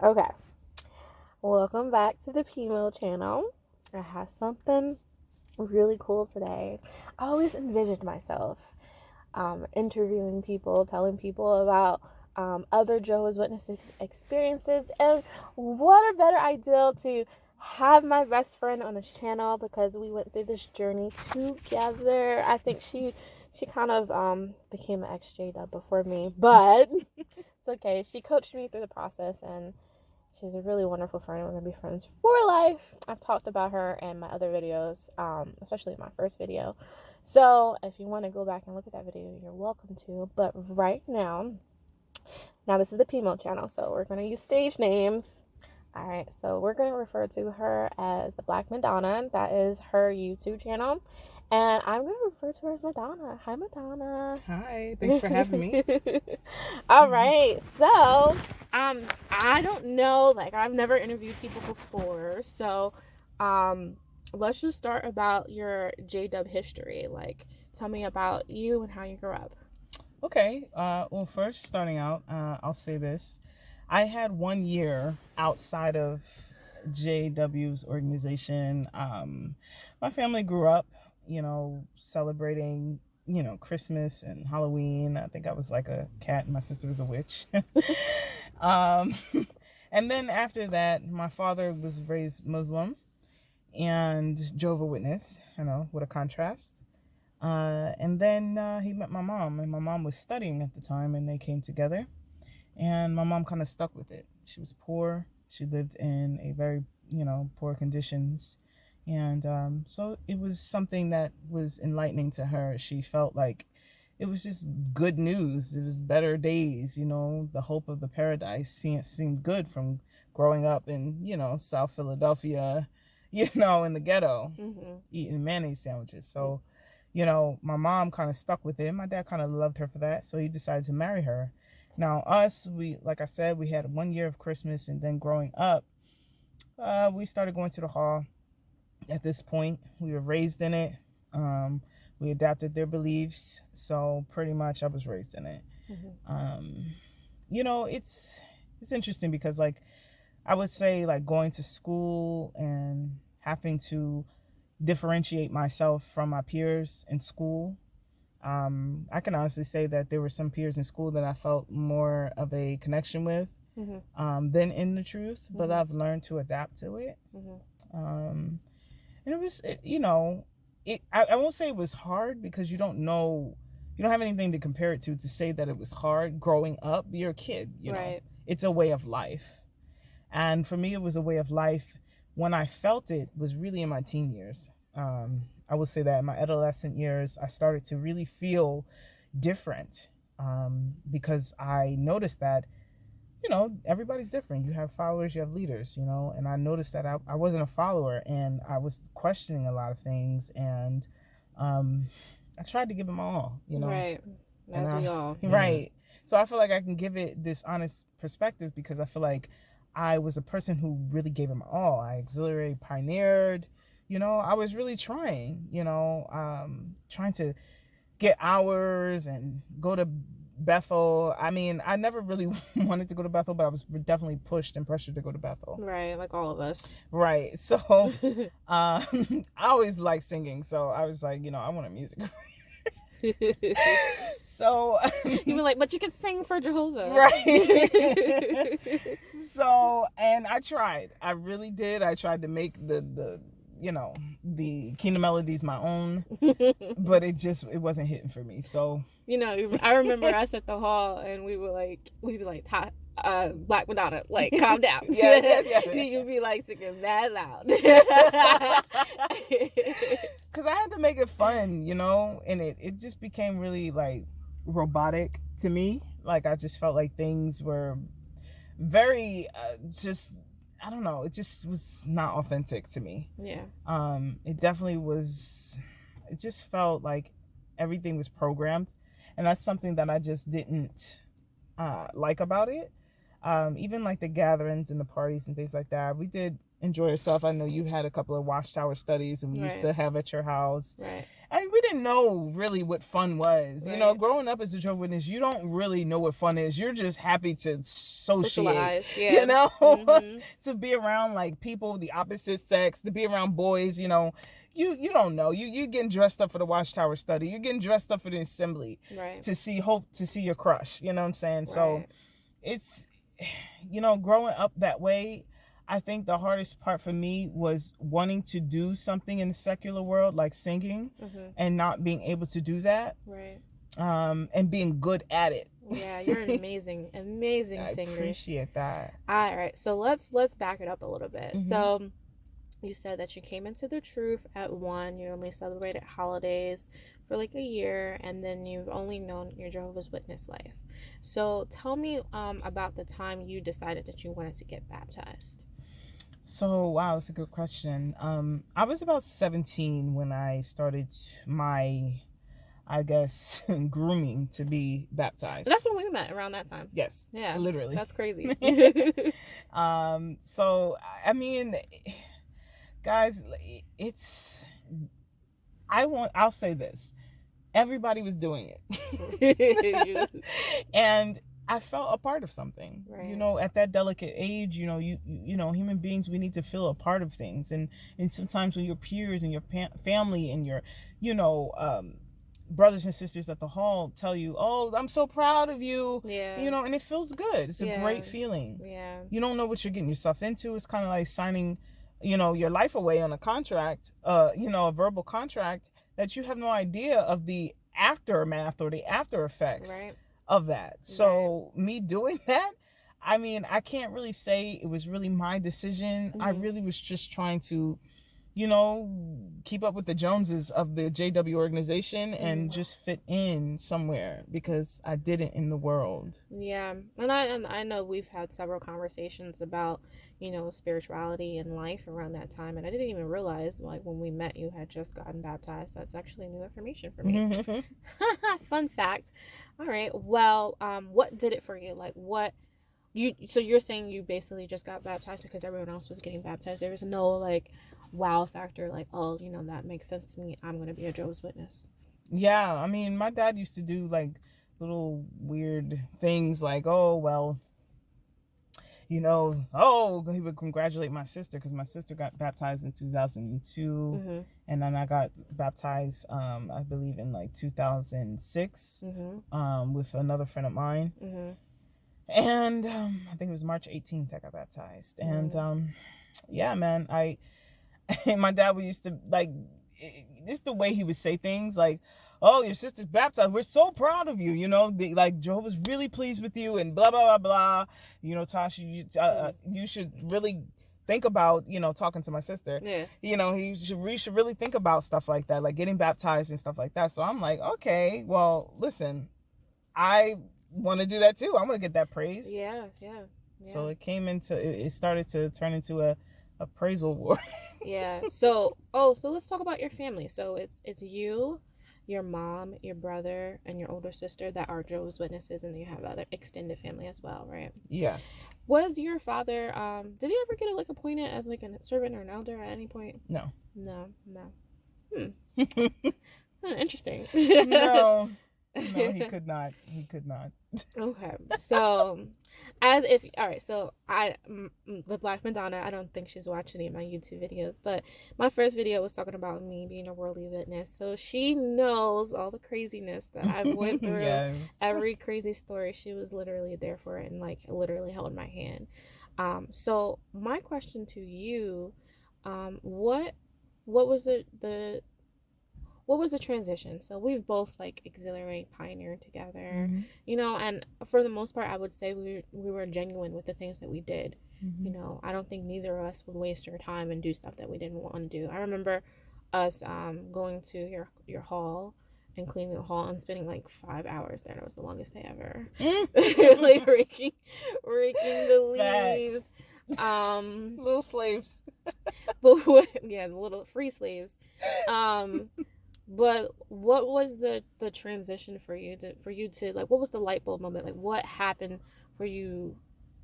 Okay, welcome back to the P-Mill channel. I have something really cool today. I always envisioned myself interviewing people, telling people about other Jehovah's Witness experiences, and what a better idea to have my best friend on this channel because we went through this journey together. I think she kind of became an exjw before me, but it's okay. She coached me through the process, and she's a really wonderful friend. We're going to be friends for life. I've talked about her in my other videos, especially my first video. So if you want to go back and look at that video, you're welcome to. But right now this is the P-Mill channel, so we're going to use stage names. All right, so we're going to refer to her as the Black Madonna. That is her YouTube channel. And I'm going to refer to her as Madonna. Hi, Madonna. Hi, thanks for having me. All right, so I don't know, like I've never interviewed people before, so let's just start about your JW history. Like, tell me about you and how you grew up. Okay, well, first, starting out, I'll say this. I had 1 year outside of JW's organization. My family grew up, celebrating, Christmas and Halloween. I think I was like a cat and my sister was a witch. um, and then after that, my father was raised Muslim and Jehovah's Witness, what a contrast. And then he met my mom, and my mom was studying at the time, and they came together. And my mom kind of stuck with it. She was poor. She lived in a very, poor conditions. And so it was something that was enlightening to her. She felt like it was just good news. It was better days, the hope of the paradise seemed good from growing up in, South Philadelphia, in the ghetto, eating mayonnaise sandwiches. So, my mom kind of stuck with it. My dad kind of loved her for that. So he decided to marry her. Now, like I said, we had 1 year of Christmas, and then growing up, we started going to the hall. At this point, we were raised in it. We adapted their beliefs, so pretty much I was raised in it. It's interesting because, like, I would say, like, going to school and having to differentiate myself from my peers in school. I can honestly say that there were some peers in school that I felt more of a connection with than in the truth, but I've learned to adapt to it. And it was, I won't say it was hard because you don't have anything to compare it to say that it was hard growing up. You're a kid, Right. It's a way of life. And for me, it was a way of life. When I felt it was really in my teen years. I will say that in my adolescent years, I started to really feel different because I noticed that, everybody's different. You have followers, you have leaders, and I noticed that I wasn't a follower and I was questioning a lot of things. And I tried to give it my all, Right. As we all. Right. So I feel like I can give it this honest perspective because I feel like I was a person who really gave it my all. I auxiliary pioneered. I was really trying, trying to get hours and go to Bethel. I mean, I never really wanted to go to Bethel, but I was definitely pushed and pressured to go to Bethel. Right, like all of us. Right. So I always liked singing. So I was like, I want a music career. So you were like, but you can sing for Jehovah. Right. So, and I tried. I really did. I tried to make the kingdom melodies my own, but it wasn't hitting for me. So, I remember us at the hall and we'd be like, Black Madonna, like, calm down. Yeah. You'd be like singing mad loud. Because I had to make it fun, and it just became really like robotic to me. Like, I just felt like things were very I don't know, it just was not authentic to me. Yeah. It definitely was. It just felt like everything was programmed, and that's something that I just didn't like about it. Even like the gatherings and the parties and things like that, we did enjoy ourselves. I know you had a couple of watchtower studies, and we used to have at your house. Right. And we didn't know really what fun was. Right. You know, growing up as a Jehovah's Witness, you don't really know what fun is. You're just happy to Socialize, yeah. you know, Mm-hmm. to be around like people of the opposite sex, to be around boys, you know. You don't know. You getting dressed up for the Watchtower study. You're getting dressed up for the assembly. Right. To see your crush. You know what I'm saying? Right. So it's, you know, growing up that way, I think the hardest part for me was wanting to do something in the secular world, like singing, and not being able to do that. Right. And being good at it. Yeah, you're an amazing singer. I appreciate that. All right, so let's back it up a little bit. So you said that you came into the truth at 1. You only celebrated holidays for like a year, and then you've only known your Jehovah's Witness life. So tell me about the time you decided that you wanted to get baptized. So, wow, that's a good question. I was about 17 when I started my, I guess, grooming to be baptized. That's when we met, around that time. Yes. Yeah. Literally. That's crazy. So, I mean, guys, I'll say this. Everybody was doing it. And I felt a part of something. Right. You know, at that delicate age, you know, you know, human beings, we need to feel a part of things. And sometimes when your peers and your family and your, you know, brothers and sisters at the hall tell you, oh, I'm so proud of you. Yeah. You know, and it feels good. It's a great feeling. Yeah. You don't know what you're getting yourself into. It's kind of like signing, you know, your life away on a contract, you know, a verbal contract that you have no idea of the aftermath or the after effects. Right. Of that. So me doing that, I mean, I can't really say it was really my decision. I really was just trying to, you know, keep up with the Joneses of the JW organization and just fit in somewhere because I didn't in the world. Yeah. And I know we've had several conversations about, you know, spirituality and life around that time. And I didn't even realize, like, when we met, you had just gotten baptized. That's actually new information for me. Fun fact. All right. Well, what did it for you? Like, so you're saying you basically just got baptized because everyone else was getting baptized. There was no, like, wow factor, like, oh, you know, that makes sense to me. I'm going to be a Jehovah's Witness. Yeah. I mean, my dad used to do, like, little weird things like, oh, well, you know, he would congratulate my sister because my sister got baptized in 2002. And then I got baptized, I believe, in like 2006 with another friend of mine. And I think it was March 18th I got baptized. And yeah, man, my dad used to, like, just the way he would say things like, oh, your sister's baptized, we're so proud of you, you know, like, Jehovah's really pleased with you and blah, blah, blah, blah. You know, Tasha, you should really think about, you know, talking to my sister. Yeah. You know, we should really think about stuff like that, like getting baptized and stuff like that. So I'm like, okay, well, listen, I want to do that too. I want to get that praise. Yeah. So it started to turn into a appraisal war. Yeah. So let's talk about your family. So it's you, your mom, your brother, and your older sister that are Jehovah's Witnesses, and then you have other extended family as well, right? Yes. Was your father, did he ever get like appointed as like a servant or an elder at any point? No. Interesting. No, he could not. Okay. So the Black Madonna, I don't think she's watching any of my YouTube videos, but my first video was talking about me being a worldly witness. So she knows all the craziness that I went through. Yes. Every crazy story, she was literally there for it and like literally held my hand. So my question to you, what was the transition? So we've both like auxiliary pioneered together, you know, and for the most part, I would say we were genuine with the things that we did. You know, I don't think neither of us would waste our time and do stuff that we didn't want to do. I remember us going to your hall and cleaning the hall and spending like 5 hours there. That was the longest day ever. Like raking the leaves. Facts. Little slaves. But the little free slaves. But what was the transition for you to like, what was the light bulb moment? Like, what happened for you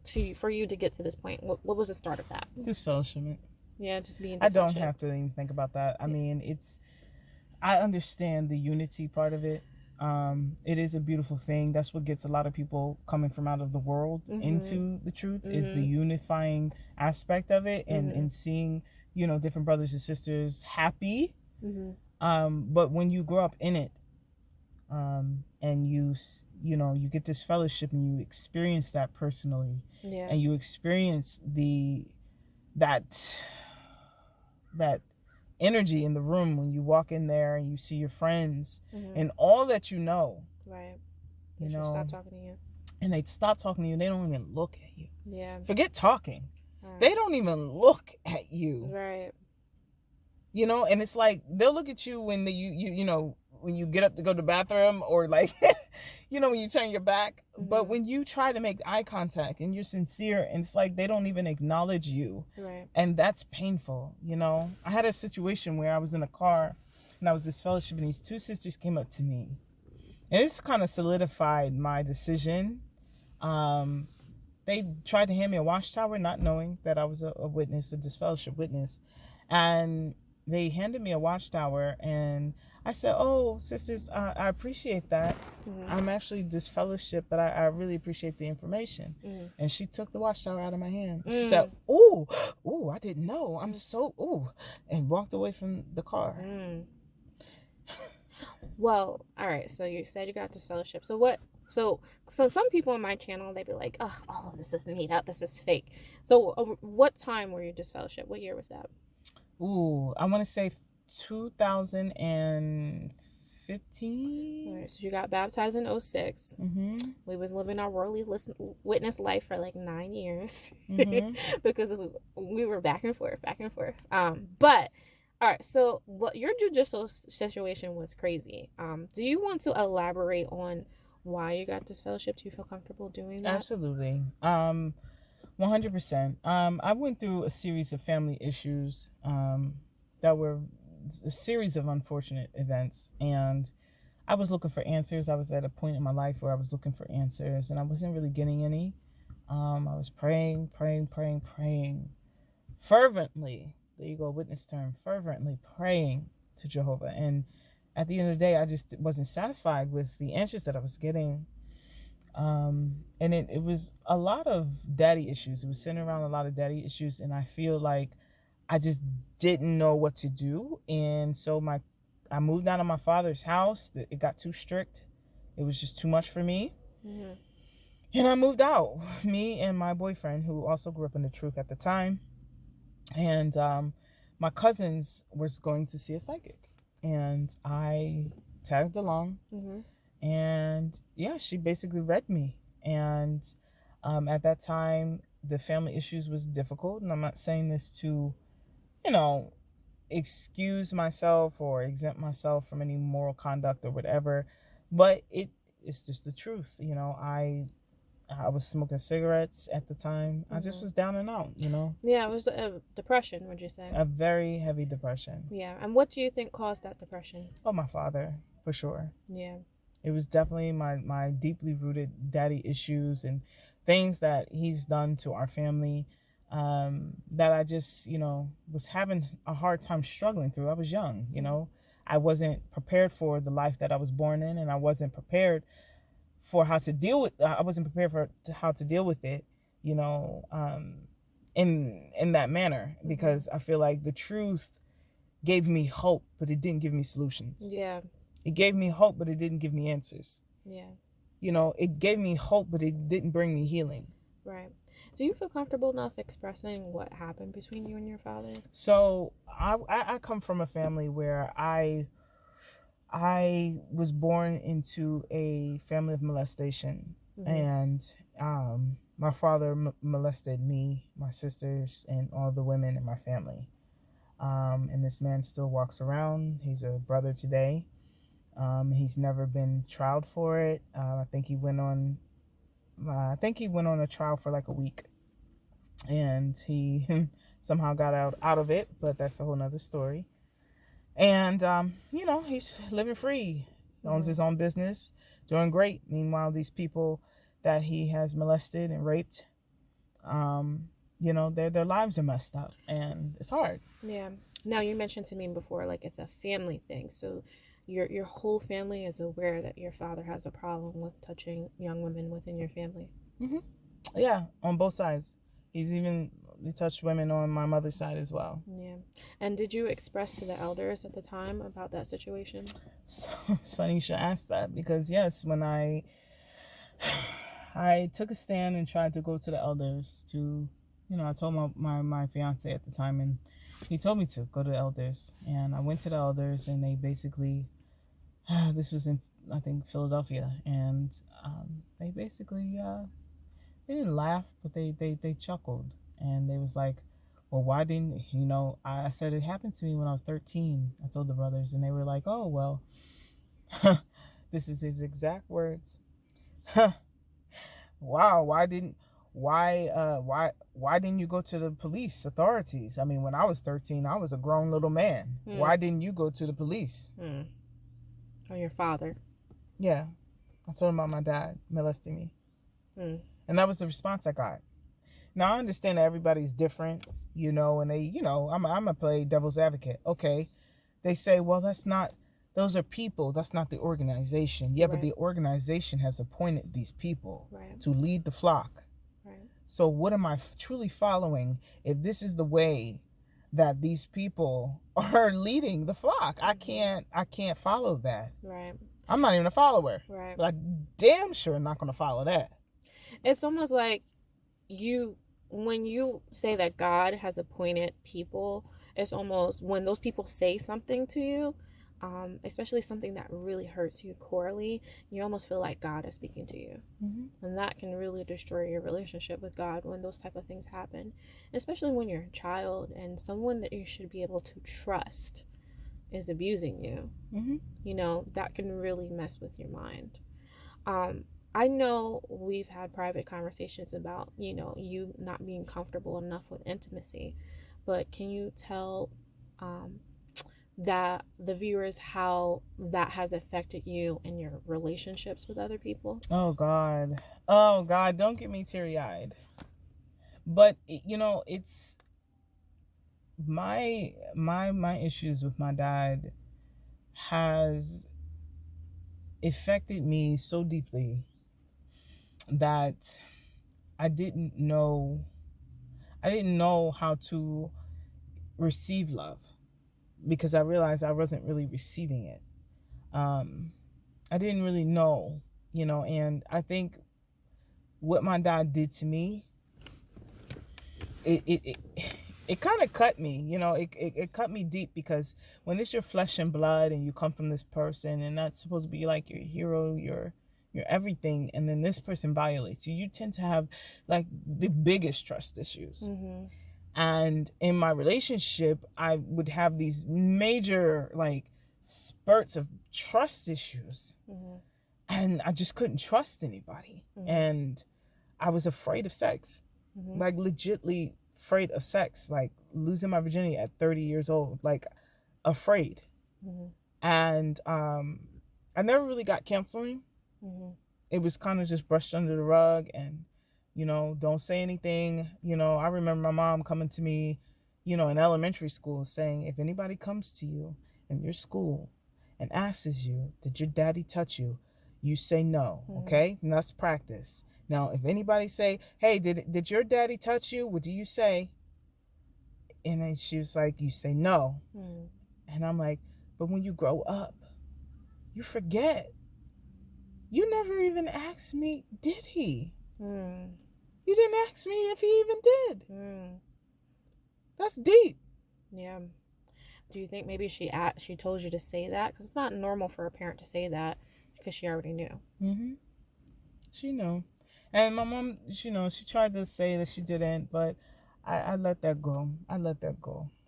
to get to this point? What was the start of that? Disfellowshipped. Yeah, just being disfellowshipped. I don't have to even think about that. I mean, I understand the unity part of it. It is a beautiful thing. That's what gets a lot of people coming from out of the world into the truth, is the unifying aspect of it, and seeing, different brothers and sisters happy. But when you grow up in it, and you get this fellowship and you experience that personally, and you experience that energy in the room when you walk in there and you see your friends and all that Right. They stop talking to you. And they stop talking to you. They don't even look at you. Yeah. Forget talking. They don't even look at you. Right. And it's like they'll look at you when when you get up to go to the bathroom, or like when you turn your back. But when you try to make eye contact and you're sincere, and it's like they don't even acknowledge you. Right. And that's painful. I had a situation where I was in a car and I was disfellowshipped, and these two sisters came up to me, and this kind of solidified my decision. They tried to hand me a watchtower, not knowing that I was a witness, a disfellowship witness. And they handed me a watchtower, and I said, "Oh, sisters, I appreciate that. I'm actually disfellowship, but I really appreciate the information." And she took the watchtower out of my hand. She said, "Ooh, I didn't know. I'm so, and walked away from the car. Well, all right. So you said you got disfellowship. So what? So some people on my channel, they'd be like, "Oh, all of this is made up. This is fake." So what time were you disfellowship? What year was that? I want to say 2015. All right, so you got baptized in 06. We was living our worldly witness life for like 9 years because we were back and forth. But all right, so what your judicial situation was crazy. Do you want to elaborate on why you got disfellowship? Do you feel comfortable doing that? Absolutely. 100%. I went through a series of family issues that were a series of unfortunate events, and I was looking for answers. I was at a point in my life where I was looking for answers, and I wasn't really getting any. I was praying fervently. There you go, witness term, fervently praying to Jehovah. And at the end of the day, I just wasn't satisfied with the answers that I was getting. And it was a lot of daddy issues. It was centered around a lot of daddy issues, and I feel like I just didn't know what to do. And so I moved out of my father's house. It got too strict. It was just too much for me. And I moved out, me and my boyfriend, who also grew up in the truth at the time. And my cousins was going to see a psychic, and I tagged along. And yeah, she basically read me. And at that time, the family issues was difficult. And I'm not saying this to, excuse myself or exempt myself from any moral conduct or whatever. But it's just the truth. I was smoking cigarettes at the time. I just was down and out, Yeah, it was a depression, would you say? A very heavy depression. Yeah. And what do you think caused that depression? Oh, my father, for sure. Yeah. It was definitely my deeply rooted daddy issues and things that he's done to our family, that I just, was having a hard time struggling through. I was young, I wasn't prepared for the life that I was born in, and I wasn't prepared for how to deal with. I wasn't prepared for how to deal with it, in that manner, because I feel like the truth gave me hope, but it didn't give me solutions. Yeah. It gave me hope, but it didn't give me answers. Yeah. It gave me hope, but it didn't bring me healing. Right. Do you feel comfortable enough expressing what happened between you and your father? So I come from a family where I was born into a family of molestation. And my father molested me, my sisters, and all the women in my family. And this man still walks around. He's a brother today. He's never been tried for it. I think he went on a trial for like a week, and he somehow got out of it, but that's a whole nother story. And he's living free. He owns his own business, doing great. Meanwhile, these people that he has molested and raped, their lives are messed up, and it's hard. Yeah. Now, you mentioned to me before, like, it's a family thing. So your whole family is aware that your father has a problem with touching young women within your family. Mm-hmm. Yeah, on both sides. He touched women on my mother's side as well. Yeah. And did you express to the elders at the time about that situation? So it's funny you should ask that, because yes, when I took a stand and tried to go to the elders to, I told my fiance at the time, and he told me to go to the elders, and I went to the elders, and they basically, this was in, I think, Philadelphia, and they basically, they didn't laugh, but they chuckled, and they was like, well, why didn't, I said it happened to me when I was 13. I told the brothers, and they were like, oh, well, this is his exact words. Wow, why didn't you go to the police authorities? I mean, when I was 13, I was a grown little man. Why didn't you go to the police? Or your father? Yeah, I told him about my dad molesting me. And that was the response I got. Now, I understand that everybody's different, and they, I'm gonna play devil's advocate. Okay, they say, well, those are people. That's not the organization. Yeah, right. But the organization has appointed these people to lead the flock. Right. So what am I truly following if this is the way that these people are leading the flock? I can't follow that. Right. I'm not even a follower. Right. But I damn sure not going to follow that. It's almost like when you say that God has appointed people, it's almost when those people say something to you, especially something that really hurts you corely, you almost feel like God is speaking to you. Mm-hmm. And that can really destroy your relationship with God when those type of things happen, especially when you're a child and someone that you should be able to trust is abusing you. Mm-hmm. That can really mess with your mind. I know we've had private conversations about, you not being comfortable enough with intimacy, but can you tell that the viewers how that has affected you and your relationships with other people? Oh God, don't get me teary-eyed. But it's my issues with my dad has affected me so deeply that I didn't know how to receive love, because I realized I wasn't really receiving it. I didn't really know, and I think what my dad did to me, it kind of cut me, it cut me deep, because when it's your flesh and blood and you come from this person and that's supposed to be like your hero, your everything, and then this person violates you, you tend to have like the biggest trust issues. Mm-hmm. And in my relationship, I would have these major like spurts of trust issues. Mm-hmm. And I just couldn't trust anybody. Mm-hmm. And I was afraid of sex. Mm-hmm. Like legitly afraid of sex, like losing my virginity at 30 years old, like afraid. Mm-hmm. And I never really got counseling. Mm-hmm. It was kind of just brushed under the rug, and don't say anything. I remember my mom coming to me, in elementary school, saying, if anybody comes to you in your school and asks you, did your daddy touch you? You say no, okay? And that's practice. Now, if anybody say, hey, did your daddy touch you? What do you say? And then she was like, you say no. And I'm like, but when you grow up, you forget. You never even asked me, did he? You didn't ask me if he even did. That's deep. Yeah. Do you think maybe she told you to say that? Because it's not normal for a parent to say that, because she already knew. Mm-hmm. She knew. And my mom, she tried to say that she didn't, but I let that go.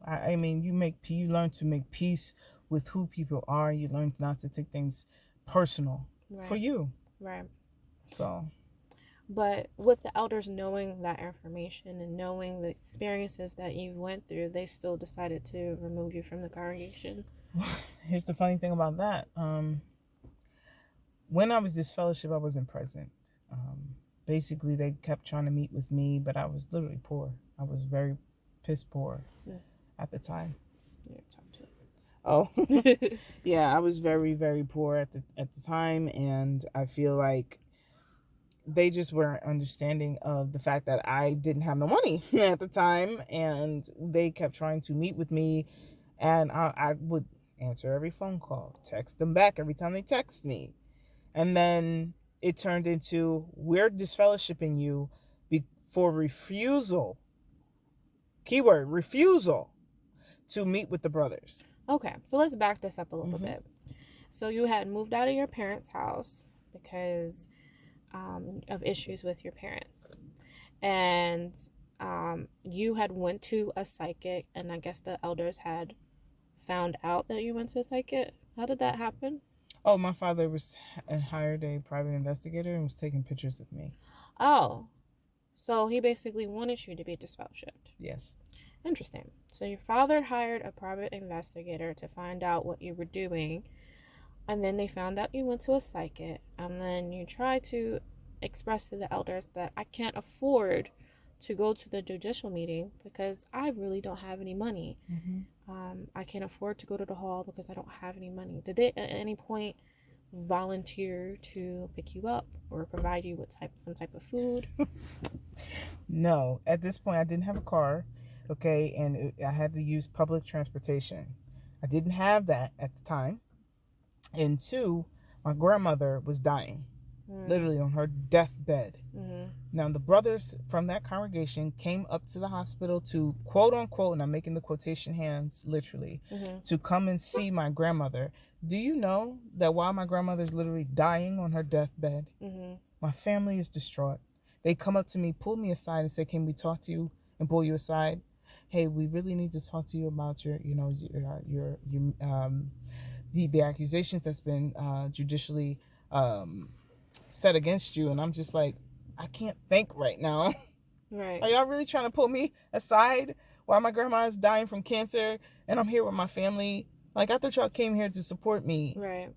I mean, you learn to make peace with who people are. You learn not to take things personal for you. Right. So. But with the elders knowing that information and knowing the experiences that you went through, they still decided to remove you from the congregation. Here's the funny thing about that. When I was disfellowshipped, I wasn't present. Basically, they kept trying to meet with me, but I was literally poor. I was very piss poor Mm. at the time. Yeah, talk to Oh, yeah, I was very, very poor at the time, and I feel like they just weren't understanding of the fact that I didn't have no money at the time, and they kept trying to meet with me, and I would answer every phone call, text them back every time they text me, and then it turned into, we're disfellowshipping you for refusal, keyword refusal, to meet with the brothers. Okay, so let's back this up a little Mm-hmm. bit. So you had moved out of your parents' house because of issues with your parents, and you had went to a psychic, and I guess the elders had found out that you went to a psychic. How did that happen? Oh, my father hired a private investigator and was taking pictures of me. Oh, so he basically wanted you to be disfellowshipped. Yes. Interesting. So your father hired a private investigator to find out what you were doing, and then they found out you went to a psychic, and then you tried to express to the elders that I can't afford to go to the judicial meeting because I really don't have any money. Mm-hmm. I can't afford to go to the hall because I don't have any money. Did they at any point volunteer to pick you up or provide you with some type of food? No, at this point I didn't have a car, okay, and I had to use public transportation. I didn't have that at the time. And two, my grandmother was dying, literally on her deathbed. Mm-hmm. Now, the brothers from that congregation came up to the hospital to, quote unquote, and I'm making the quotation hands literally, Mm-hmm. to come and see my grandmother. Do you know that while my grandmother's literally dying on her deathbed, Mm-hmm. my family is distraught? They come up to me, pull me aside, and say, "Can we talk to you?" And pull you aside. Hey, we really need to talk to you about the accusations that's been judicially set against you. And I'm just like, I can't think right now. Right. Are y'all really trying to pull me aside while my grandma is dying from cancer and I'm here with my family? Like, I thought y'all came here to support me. Right.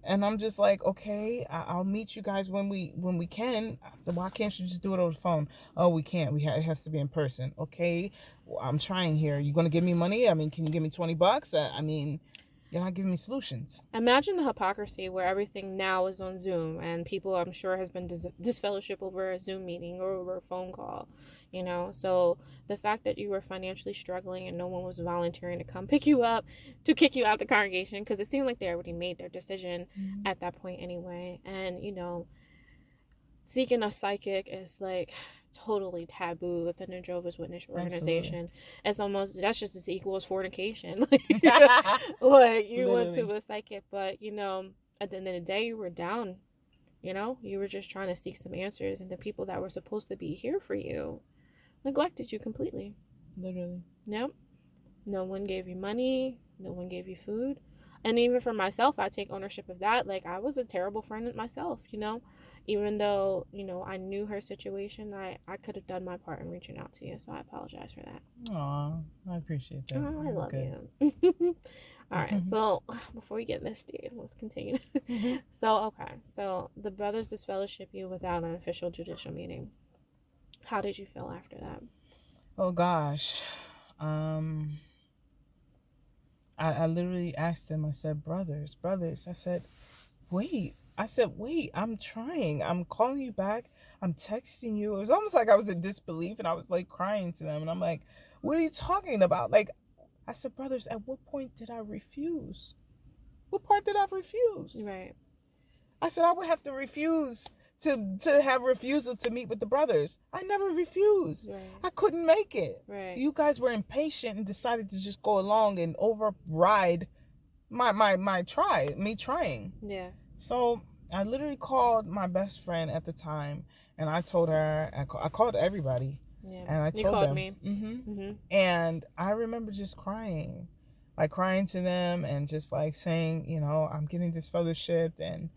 And I'm just like, okay, I'll meet you guys when we can. I said, why can't you just do it over the phone? Oh, we can't. It has to be in person. Okay, well, I'm trying here. You gonna give me money? I mean, can you give me $20? I mean, you're not giving me solutions. Imagine the hypocrisy where everything now is on Zoom and people, I'm sure, has been disfellowship over a Zoom meeting or over a phone call, you know? So the fact that you were financially struggling and no one was volunteering to come pick you up, to kick you out of the congregation, because it seemed like they already made their decision at that point anyway. And, you know, seeking a psychic is like totally taboo within the Jehovah's Witness organization. Absolutely. That's just as equal as fornication. Like you went Literally. to a psychic, but you know, at the end of the day, you were down. You know, you were just trying to seek some answers, and the people that were supposed to be here for you neglected you completely. Literally. Yep. No one gave you money. No one gave you food. And even for myself, I take ownership of that. Like, I was a terrible friend myself, you know? Even though, you know, I knew her situation, I could have done my part in reaching out to you. So I apologize for that. Aw, I appreciate that. Oh, I love Okay. you. All right. So before we get misty, let's continue. So, okay. So the brothers disfellowship you without an official judicial meeting. How did you feel after that? Oh gosh. I literally asked them, I said, brothers, I said, wait, I'm trying. I'm calling you back. I'm texting you. It was almost like I was in disbelief and I was like crying to them. And I'm like, what are you talking about? Like, I said, brothers, at what point did I refuse? What part did I refuse? Right. I said, I would have to refuse to have refusal to meet with the brothers. I never refused. Right. I couldn't make it. Right. You guys were impatient and decided to just go along and override me trying. Yeah. So I literally called my best friend at the time, and I told her, I called everybody, Yeah. and I You told called them. me. Mm-hmm. And I remember just crying to them and just like saying, you know, I'm getting disfellowshipped, and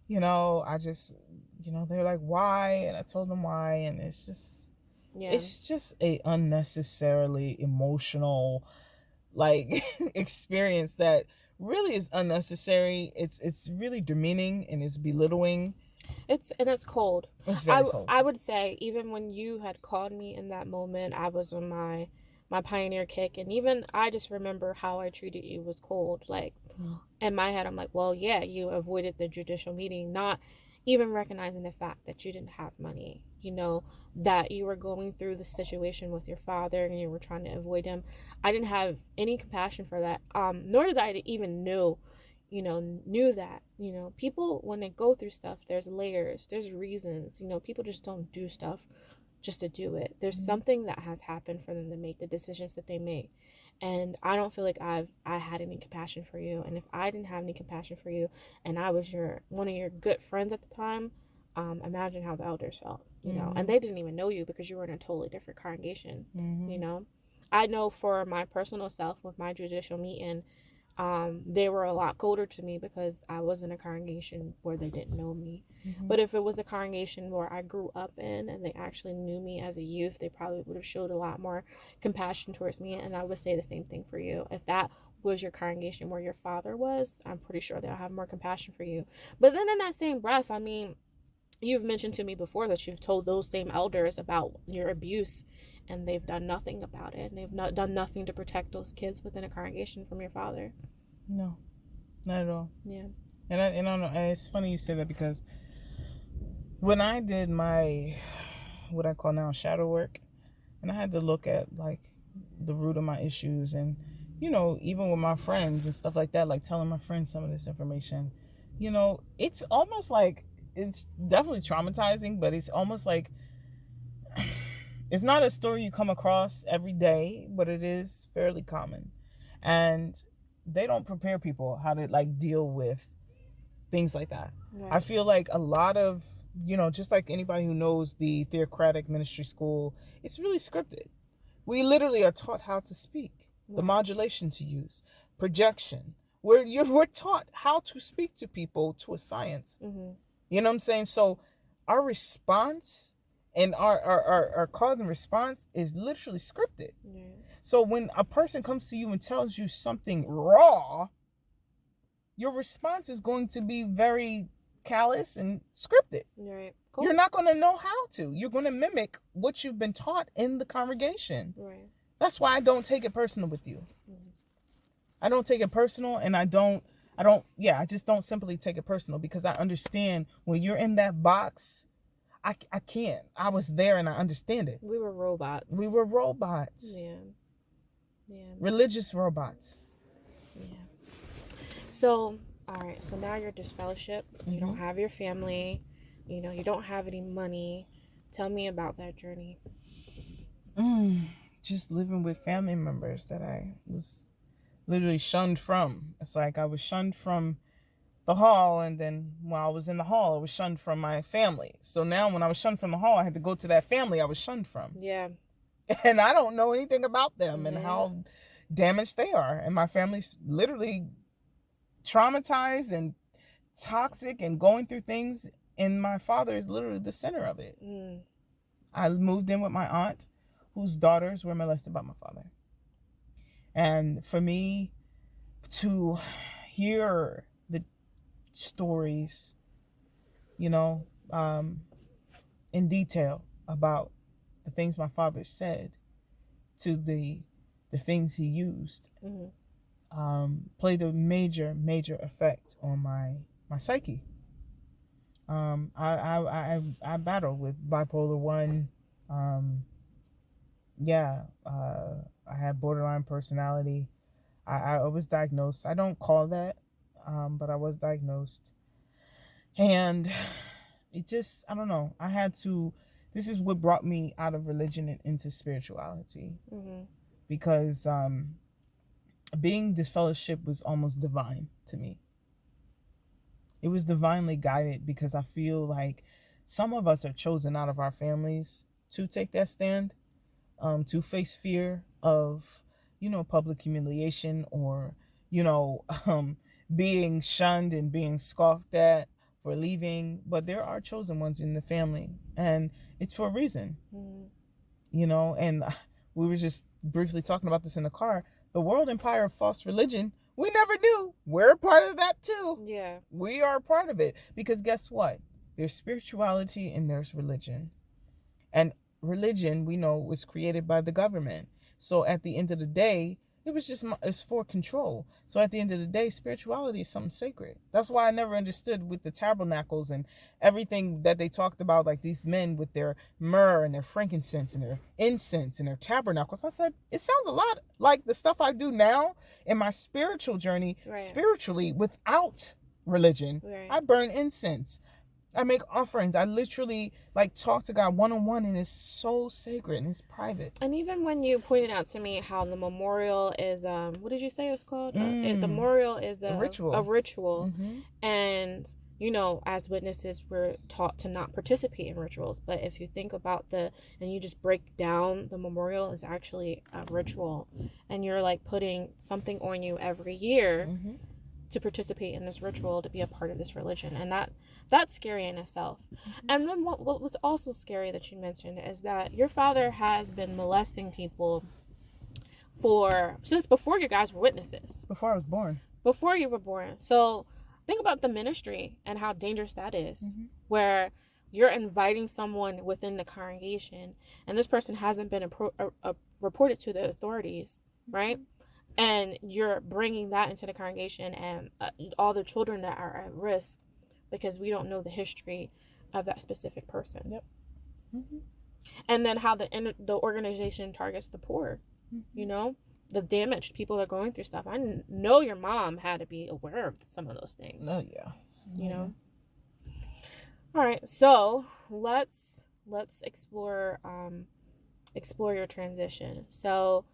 you know, I just, you know, they're like, why? And I told them why, and it's just a unnecessarily emotional like experience that really is unnecessary. It's really demeaning and it's belittling. It's cold. It's very cold. I would say even when you had called me in that moment, I was on my pioneer kick, and even I just remember how I treated you was cold. Like in my head, I'm like, well, yeah, you avoided the judicial meeting, not even recognizing the fact that you didn't have money. You know, that you were going through the situation with your father and you were trying to avoid him. I didn't have any compassion for that. Nor did I even knew that, people, when they go through stuff, there's layers, there's reasons, people just don't do stuff just to do it. There's something that has happened for them to make the decisions that they make. And I don't feel like I had any compassion for you. And if I didn't have any compassion for you and I was one of your good friends at the time, imagine how the elders felt, and they didn't even know you because you were in a totally different congregation. I know for my personal self with my judicial meeting, they were a lot colder to me because I was in a congregation where they didn't know me. But if it was a congregation where I grew up in and they actually knew me as a youth, they probably would have showed a lot more compassion towards me. And I would say the same thing for you. If that was your congregation where your father was, I'm pretty sure they'll have more compassion for you. But then in that same breath, I mean, you've mentioned to me before that you've told those same elders about your abuse, and they've done nothing about it. And they've not done nothing to protect those kids within a congregation from your father. No, not at all. Yeah. And I don't know. And it's funny you say that because when I did my, what I call now shadow work, and I had to look at like the root of my issues, and even with my friends and stuff like that, like telling my friends some of this information, it's almost like, it's definitely traumatizing, but it's almost like it's not a story you come across every day, but it is fairly common. And they don't prepare people how to like deal with things like that. Right. I feel like a lot of, just like anybody who knows the theocratic ministry school, it's really scripted. We literally are taught how to speak, the modulation to use, projection. We're taught how to speak to people to a science. You know what I'm saying? So our response and our cause and response is literally scripted. Yeah. So when a person comes to you and tells you something raw, your response is going to be very callous and scripted. Right. Cool. You're not going to know how to. You're going to mimic what you've been taught in the congregation. Right. That's why I don't take it personal with you. I don't take it personal, and I just don't simply take it personal, because I understand when you're in that box, I can't. I was there and I understand it. We were robots. Yeah. Religious robots. Yeah. So, all right. So now you're disfellowshipped. You don't have your family. You don't have any money. Tell me about that journey. Just living with family members that I was literally shunned from. It's like I was shunned from the hall, and then while I was in the hall, I was shunned from my family. So now when I was shunned from the hall, I had to go to that family I was shunned from. Yeah. And I don't know anything about them and how damaged they are. And my family's literally traumatized and toxic and going through things, and my father is literally the center of it. I moved in with my aunt, whose daughters were molested by my father. And for me to hear the stories, in detail about the things my father said, to the things he used, played a major effect on my psyche. I battle with bipolar 1. I had borderline personality. I was diagnosed. I don't call that, but I was diagnosed. And it just, I don't know. This is what brought me out of religion and into spirituality. Because being disfellowshipped was almost divine to me. It was divinely guided, because I feel like some of us are chosen out of our families to take that stand, to face fear of, public humiliation, or, being shunned and being scoffed at for leaving. But there are chosen ones in the family, and it's for a reason. And we were just briefly talking about this in the car. The world empire of false religion, we never knew. We're a part of that too. Yeah. We are a part of it, because guess what? There's spirituality and there's religion. And religion, we know, was created by the government. So at the end of the day, it's for control. So at the end of the day, spirituality is something sacred. That's why I never understood with the tabernacles and everything that they talked about, like these men with their myrrh and their frankincense and their incense and their tabernacles. I said, it sounds a lot like the stuff I do now in my spiritual journey, spiritually, without religion. I burn incense. I make offerings. I literally talk to God one-on-one, and it's so sacred and it's private. And even when you pointed out to me how the memorial is, what did you say it was called? The memorial is a ritual. Mm-hmm. And, as witnesses, we're taught to not participate in rituals. But if you think about and you just break down, the memorial is actually a ritual. And you're putting something on you every year. Mm-hmm. To participate in this ritual, to be a part of this religion. And that's scary in itself. Mm-hmm. And then what was also scary that you mentioned is that your father has been molesting people since before you guys were witnesses. Before I was born. Before you were born. So think about the ministry and how dangerous that is. Mm-hmm. Where you're inviting someone within the congregation and this person hasn't been reported to the authorities, right? And you're bringing that into the congregation and all the children that are at risk because we don't know the history of that specific person. Yep. Mm-hmm. And then how the organization targets the poor, mm-hmm. The damaged people that are going through stuff. I know your mom had to be aware of some of those things. Oh, yeah. Mm-hmm. All right. So let's explore your transition. So,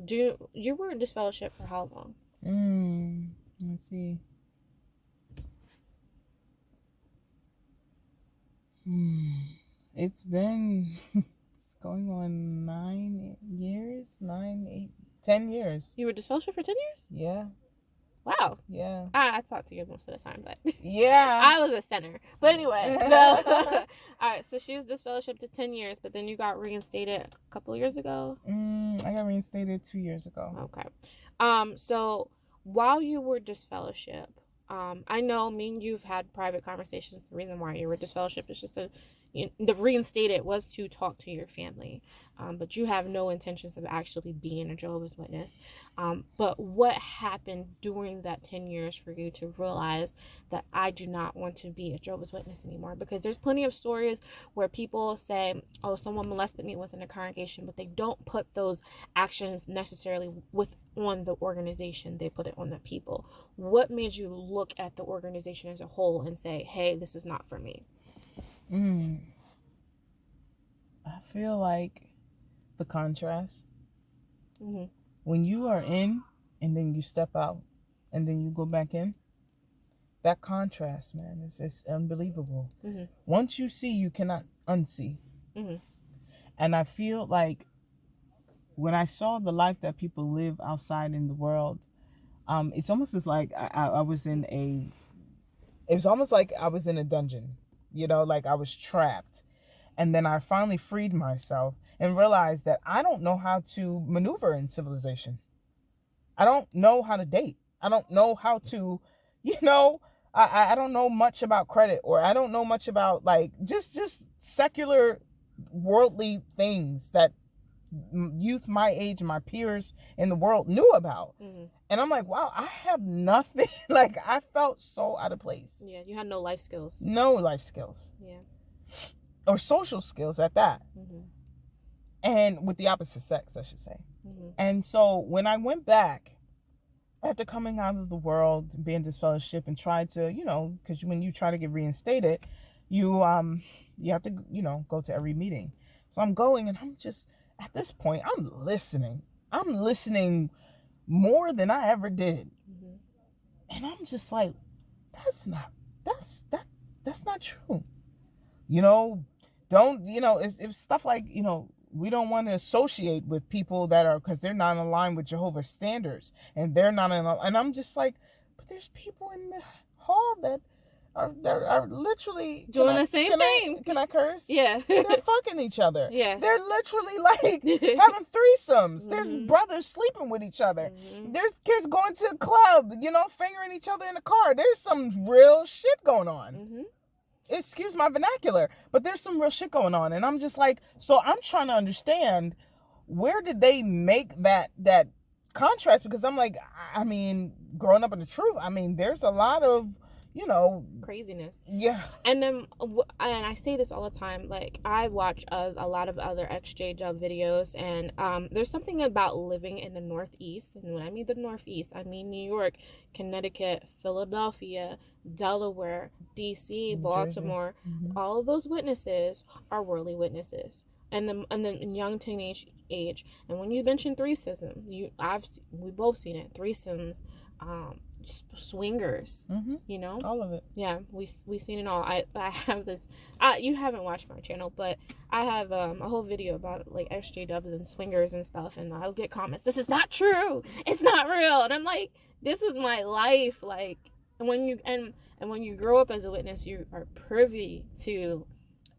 you were in disfellowship for how long? Let's see. It's going on 10 years. You were disfellowship for 10 years? Yeah. Wow. Yeah. I talked to you most of the time, but yeah, I was a sinner. But anyway, so all right. So she was disfellowshipped to 10 years, but then you got reinstated a couple years ago. I got reinstated 2 years ago. Okay. So while you were disfellowship, I know me and you've had private conversations. The reason why you were disfellowshipped is just the reinstated was to talk to your family, but you have no intentions of actually being a Jehovah's Witness. But what happened during that 10 years for you to realize that I do not want to be a Jehovah's Witness anymore? Because there's plenty of stories where people say, oh, someone molested me within a congregation, but they don't put those actions necessarily on the organization. They put it on the people. What made you look at the organization as a whole and say, hey, this is not for me? I feel like the contrast. Mm-hmm. When you are in and then you step out and then you go back in, that contrast, man, it's unbelievable. Mm-hmm. Once you see, you cannot unsee. Mm-hmm. And I feel like when I saw the life that people live outside in the world, it's almost as like I was in a dungeon. Like I was trapped. And then I finally freed myself and realized that I don't know how to maneuver in civilization. I don't know how to date. I don't know how to, I don't know much about credit, or I don't know much about just secular worldly things that youth my age, my peers in the world knew about. Mm-hmm. And I'm like, wow, I have nothing. I felt so out of place. Yeah, you had no life skills. No life skills. Yeah. Or social skills at that. Mm-hmm. And with the opposite sex, I should say. Mm-hmm. And so when I went back, after coming out of the world, being disfellowship, and tried to, because when you try to get reinstated, you have to, go to every meeting. So I'm going, and I'm just, at this point, I'm listening. I'm listening more than I ever did. Mm-hmm. And I'm just like, that's not true. It's stuff like, we don't want to associate with people because they're not aligned with Jehovah's standards, and they're not and I'm just like, but there's people in the hall that are literally doing the same thing. Can I curse? Yeah. They're fucking each other. Yeah. They're literally having threesomes. Mm-hmm. There's brothers sleeping with each other. Mm-hmm. There's kids going to the club, fingering each other in the car. There's some real shit going on. Mm-hmm. excuse my vernacular, but there's some real shit going on. And I'm just like, so I'm trying to understand, where did they make that contrast? Because I'm like, I mean, growing up in the truth, I mean, there's a lot of, craziness. Yeah. And then, and I say this all the time, like, I watch a lot of other exjw videos, and there's something about living in the Northeast. And when I mean the Northeast, I mean New York, Connecticut, Philadelphia, Delaware, DC, Baltimore. All of those witnesses are worldly witnesses. And then in young teenage age. And when you mention threesome, we both seen it. Threesomes, swingers, all of it. Yeah, we seen it all. I have this. You haven't watched my channel, but I have a whole video about like SJWs and swingers and stuff, and I'll get comments. This is not true. It's not real, and I'm like, this was my life. Like, and when you grow up as a witness, you are privy to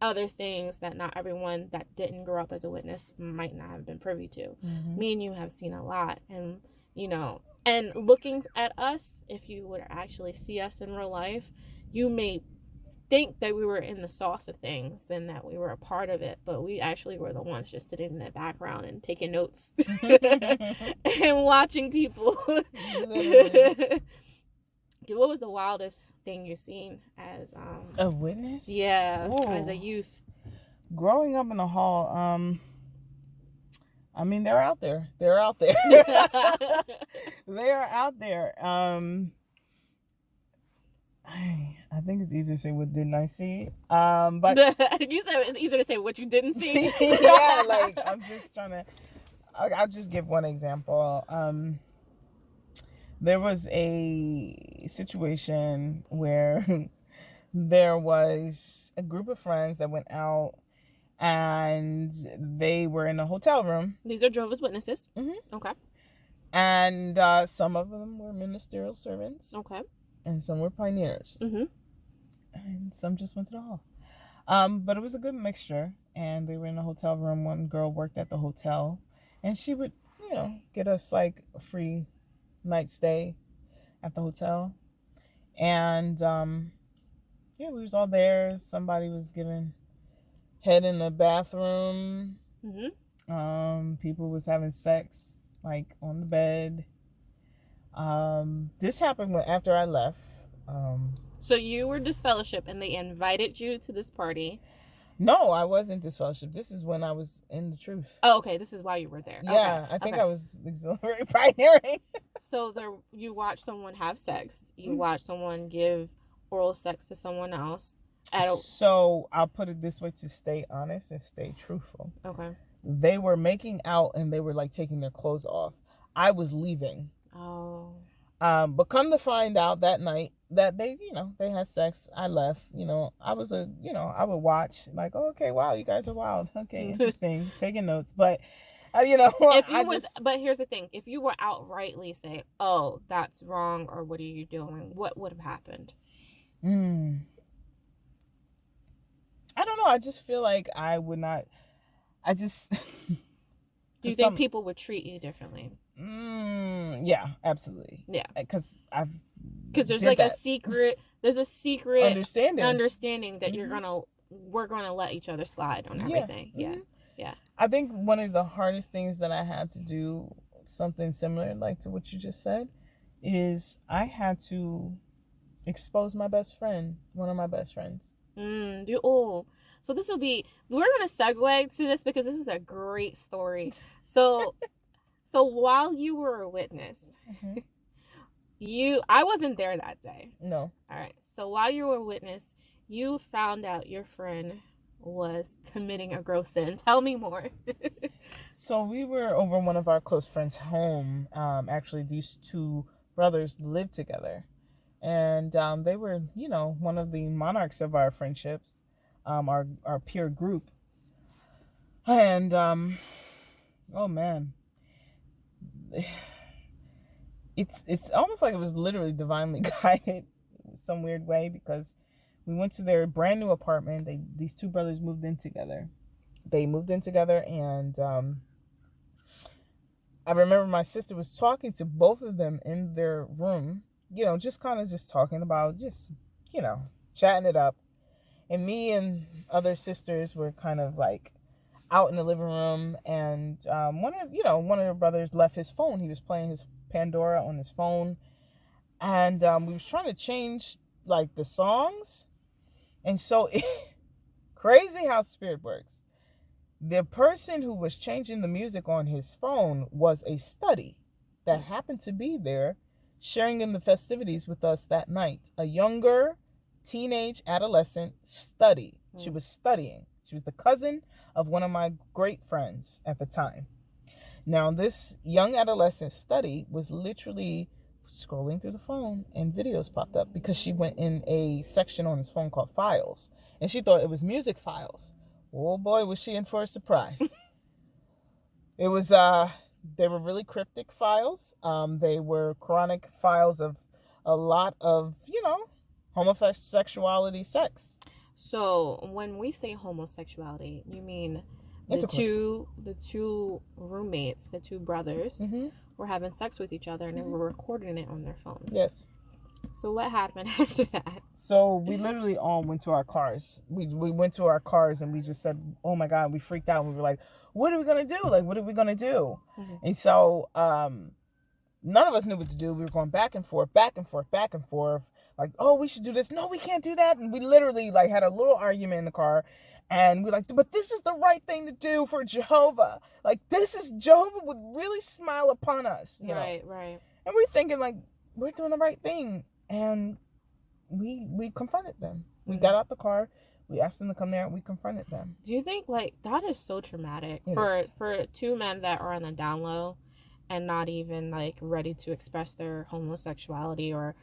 other things that not everyone that didn't grow up as a witness might not have been privy to. Me and you have seen a lot, and and looking at us, if you would actually see us in real life, you may think that we were in the sauce of things and that we were a part of it, but we actually were the ones just sitting in the background and taking notes and watching people. What was the wildest thing you've seen as a witness? Yeah. Ooh. As a youth. Growing up in the hall, I mean, they're out there. They're out there. They are out there. I think it's easier to say what didn't I see. But you said it's easier to say what you didn't see. Yeah, like I'm just trying to. I'll just give one example. There was a situation where there was a group of friends that went out, and they were in a hotel room. These are Jehovah's Witnesses. Okay. And some of them were ministerial servants. Okay. And some were pioneers. And some just went to the hall. But it was a good mixture. And they were in a hotel room. One girl worked at the hotel. And she would, get us like a free night stay at the hotel. And, we was all there. Somebody was giving head in the bathroom. People was having sex, like, on the bed. This happened after I left. So you were disfellowshipped and they invited you to this party. No, I wasn't disfellowshipped. This is when I was in the truth. Oh, okay. This is why you were there. Yeah, okay. I think I was auxiliary pioneering. So you watched someone have sex. You watched someone give oral sex to someone else. So I'll put it this way, to stay honest and stay truthful. Okay. They were making out and they were like taking their clothes off. I was leaving. Oh. But come to find out that night that they had sex, I left. I was I would watch like, oh, okay, wow, you guys are wild. Okay, interesting, taking notes. But but here's the thing: if you were outrightly say, oh, that's wrong, or what are you doing? What would have happened? I don't know. I just feel like I would not. I just. Do you think people would treat you differently? Yeah, absolutely. Yeah, because there's like a secret. There's a secret understanding that we're gonna let each other slide on everything. Yeah. Yeah. I think one of the hardest things that I had to do, something similar like to what you just said, is I had to expose my best friend, one of my best friends. So we're going to segue to this because this is a great story. So while you were a witness, I wasn't there that day. No. All right. So while you were a witness, you found out your friend was committing a gross sin. Tell me more. So we were over one of our close friends' home. Actually, these two brothers lived together. And they were, one of the monarchs of our friendships, our peer group. And, oh man, it's almost like it was literally divinely guided in some weird way, because we went to their brand new apartment. These two brothers moved in together. And I remember my sister was talking to both of them in their room, just kind of just talking about, chatting it up. And me and other sisters were kind of like out in the living room, and one of the brothers left his phone. He was playing his Pandora on his phone, and we was trying to change like the songs, and so crazy how spirit works. The person who was changing the music on his phone was a study that happened to be there sharing in the festivities with us that night. A younger teenage adolescent study. She was studying. She was the cousin of one of my great friends at the time. Now, this young adolescent study was literally scrolling through the phone, and videos popped up because she went in a section on his phone called Files, and she thought it was music files. Oh boy, was she in for a surprise. It was, they were really cryptic files. They were chronic files of a lot of, homosexuality, sex. So when we say homosexuality, you mean the two roommates, the two brothers, were having sex with each other, and they were recording it on their phone. Yes. So what happened after that? So we literally all went to our cars. We went to our cars and we just said, oh my God, we freaked out. And we were like, what are we going to do? Like, what are we going to do? Mm-hmm. And so none of us knew what to do. We were going back and forth. Like, oh, we should do this. No, we can't do that. And we literally like had a little argument in the car. And we're like, but this is the right thing to do for Jehovah. Like, Jehovah would really smile upon us. You know? Right. And we're thinking like, we're doing the right thing. And we confronted them. We got out the car. We asked them to come there, and we confronted them. Do you think like that is so traumatic for two men that are on the down low and not even like ready to express their homosexuality or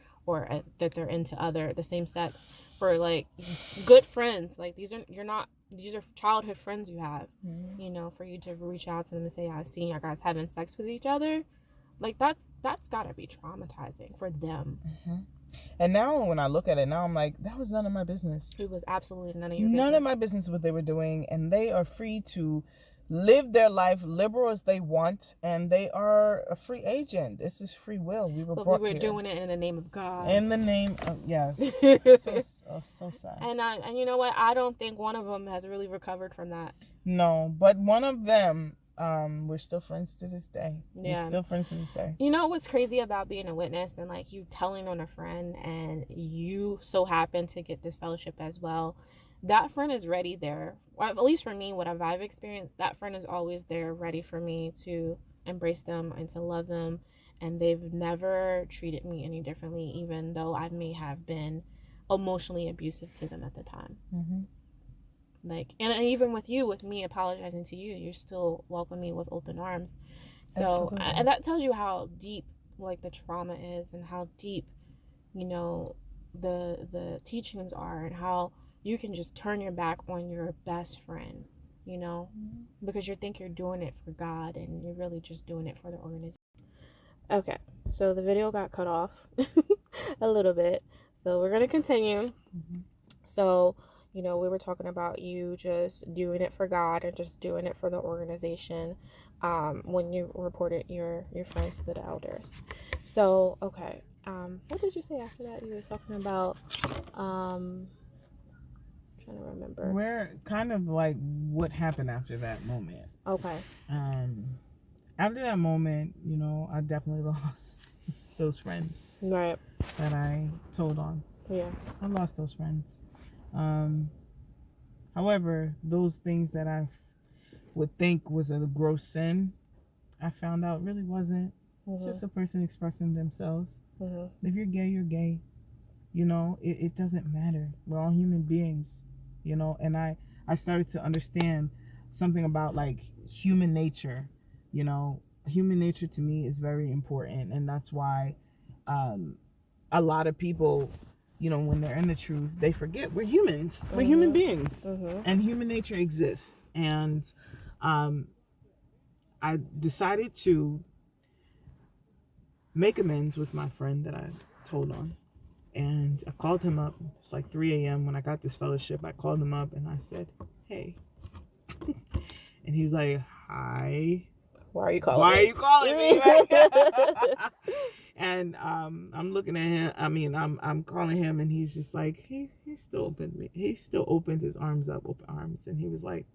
that they're into the same sex, for like good friends? Like these are childhood friends you have. Mm-hmm. For you to reach out to them and say, I seen you guys having sex with each other. Like that's gotta be traumatizing for them. Mm-hmm. And now when I look at it now, I'm like, that was none of my business. It was absolutely none of your business. None of my business what they were doing, and they are free to live their life liberal as they want, and they are a free agent. This is free will. We were doing it in the name of God. In the name of, yes. so sad. And you know what? I don't think one of them has really recovered from that. No, but one of them, we're still friends to this day. Yeah. We're still friends to this day. You know what's crazy about being a witness and like you telling on a friend and you so happen to get disfellowship as well? That friend is ready there. Or at least for me, what I've experienced, that friend is always there ready for me to embrace them and to love them. And they've never treated me any differently, even though I may have been emotionally abusive to them at the time. Mm-hmm. Like, and even with me apologizing to you, you still welcome me with open arms. So, and that tells you how deep like the trauma is, and how deep, the teachings are, and how you can just turn your back on your best friend, because you think you're doing it for God, and you're really just doing it for the organization. Okay, so the video got cut off a little bit, so we're gonna continue. Mm-hmm. So, we were talking about you just doing it for God and just doing it for the organization when you reported your friends to the elders. So, okay. What did you say after that? You were talking about, I'm trying to remember. Where kind of like what happened after that moment. Okay. After that moment, I definitely lost those friends. Right. That I told on. Yeah. I lost those friends. However, those things that I would think was a gross sin, I found out really wasn't. Mm-hmm. It's just a person expressing themselves. Mm-hmm. If you're gay, you're gay. It doesn't matter. We're all human beings, and I started to understand something about like human nature. Human nature to me is very important, and that's why a lot of people, when they're in the truth, they forget we're humans. We're human beings. Mm-hmm. And human nature exists. And I decided to make amends with my friend that I told on. And I called him up. It's like 3 a.m. when I got disfellowship. I called him up and I said, hey. And he was like, hi. Why are you calling me? And I'm looking at him. I mean, I'm calling him, and he's just like, he still opened me. He still opened his arms up, open arms, and he was like,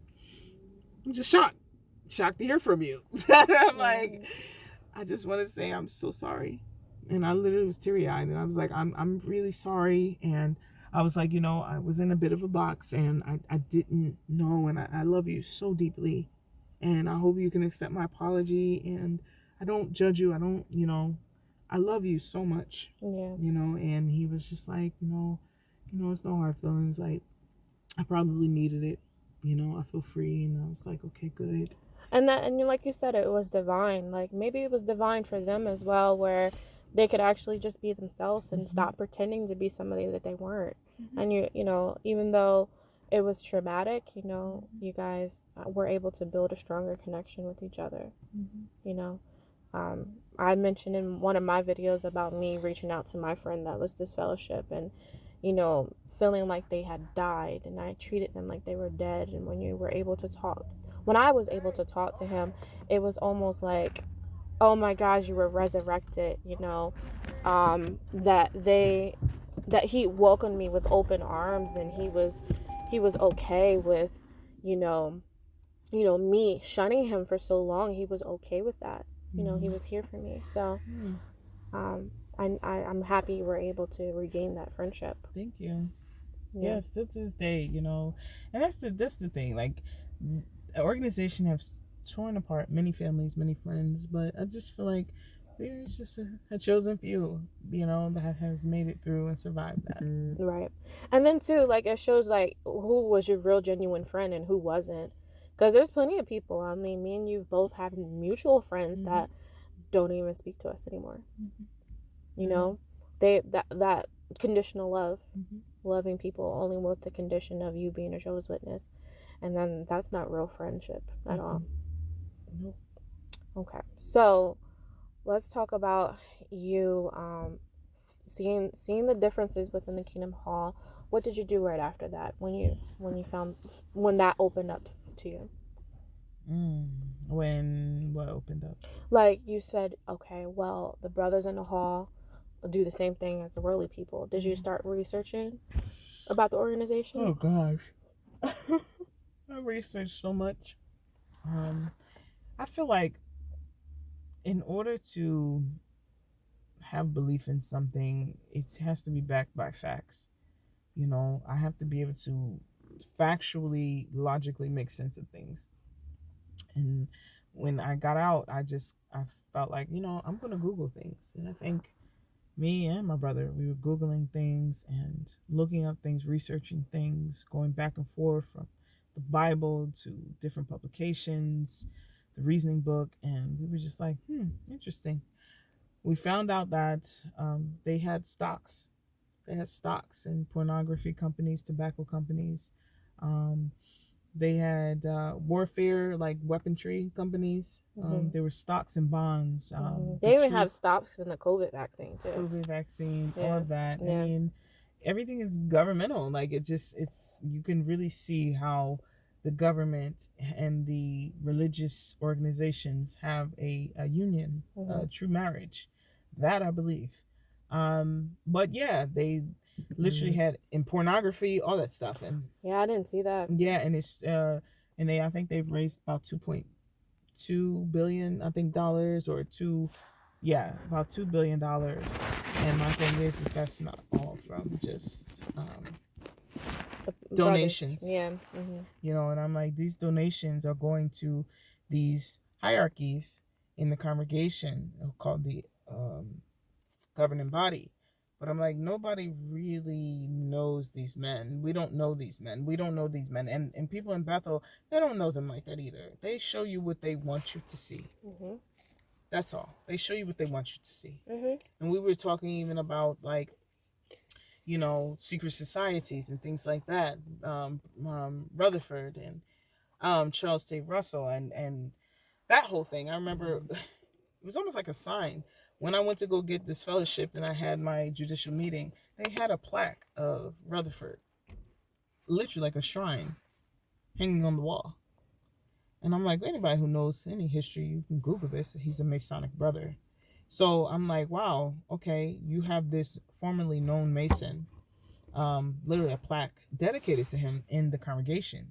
I'm just shocked to hear from you. I'm like, I just want to say I'm so sorry. And I literally was teary eyed, and I was like, I'm really sorry. And I was like, I was in a bit of a box, and I didn't know, and I love you so deeply, and I hope you can accept my apology. And I don't judge you. I don't, I love you so much. Yeah. And he was just like, it's no hard feelings. Like, I probably needed it. I feel free. And I was like, okay, good. And like you said, it was divine. Like, maybe it was divine for them as well, where they could actually just be themselves and stop pretending to be somebody that they weren't. And even though it was traumatic, you guys were able to build a stronger connection with each other. I mentioned in one of my videos about me reaching out to my friend that was disfellowship, and feeling like they had died, and I treated them like they were dead. And when I was able to talk to him, it was almost like, oh my gosh, you were resurrected. That he welcomed me with open arms, and he was okay with me shunning him for so long. He was okay with that. He was here for me. So I'm happy you were able to regain that friendship. Thank you. Yeah. Yes, to this day, and that's the thing. Like, the organization has torn apart many families, many friends, but I just feel like there's just a chosen few, that has made it through and survived that. Right. And then too, like, it shows like who was your real genuine friend and who wasn't. Because there's plenty of people. I mean, me and you both have mutual friends that don't even speak to us anymore. They that conditional love, loving people only with the condition of you being a Jehovah's Witness, and then that's not real friendship at all. Nope. Okay, so let's talk about you seeing the differences within the Kingdom Hall. What did you do right after that when that opened up to you? When what opened up? Like, you said, okay, well, the brothers in the hall do the same thing as the worldly people. Did you start researching about the organization? Oh gosh. I researched so much. I feel like in order to have belief in something, it has to be backed by facts. I have to be able to factually, logically make sense of things. And when I got out, I felt like, I'm going to Google things. And I think me and my brother, we were Googling things and looking up things, researching things, going back and forth from the Bible to different publications, the reasoning book. And we were just like, interesting. We found out that they had stocks. They had stocks in pornography companies, tobacco companies. They had warfare, like weaponry companies. There were stocks and bonds. They even have stocks in the COVID vaccine too. COVID vaccine, all of that. Yeah. I mean, everything is governmental. Like, you can really see how the government and the religious organizations have a union, a true marriage. That I believe. But yeah, they literally had in pornography, all that stuff. And yeah, I didn't see that. Yeah, and it's I think they've raised about $2.2 billion, I think, dollars, or about $2 billion. And my thing is that's not all from just donations. Yeah. And I'm like, these donations are going to these hierarchies in the congregation called the governing body. But I'm like, nobody really knows these men. We don't know these men. We don't know these men. And people in Bethel, they don't know them like that either. They show you what they want you to see. That's all. They show you what they want you to see. And we were talking even about, like, secret societies and things like that. Rutherford and Charles T. Russell and that whole thing. I remember it was almost like a sign. When I went to go get Disfellowshipped and I had my judicial meeting, they had a plaque of Rutherford, literally like a shrine, hanging on the wall. And I'm like, anybody who knows any history, you can Google this. He's a Masonic brother. So I'm like, wow, okay, you have this formerly known Mason, literally a plaque dedicated to him in the congregation.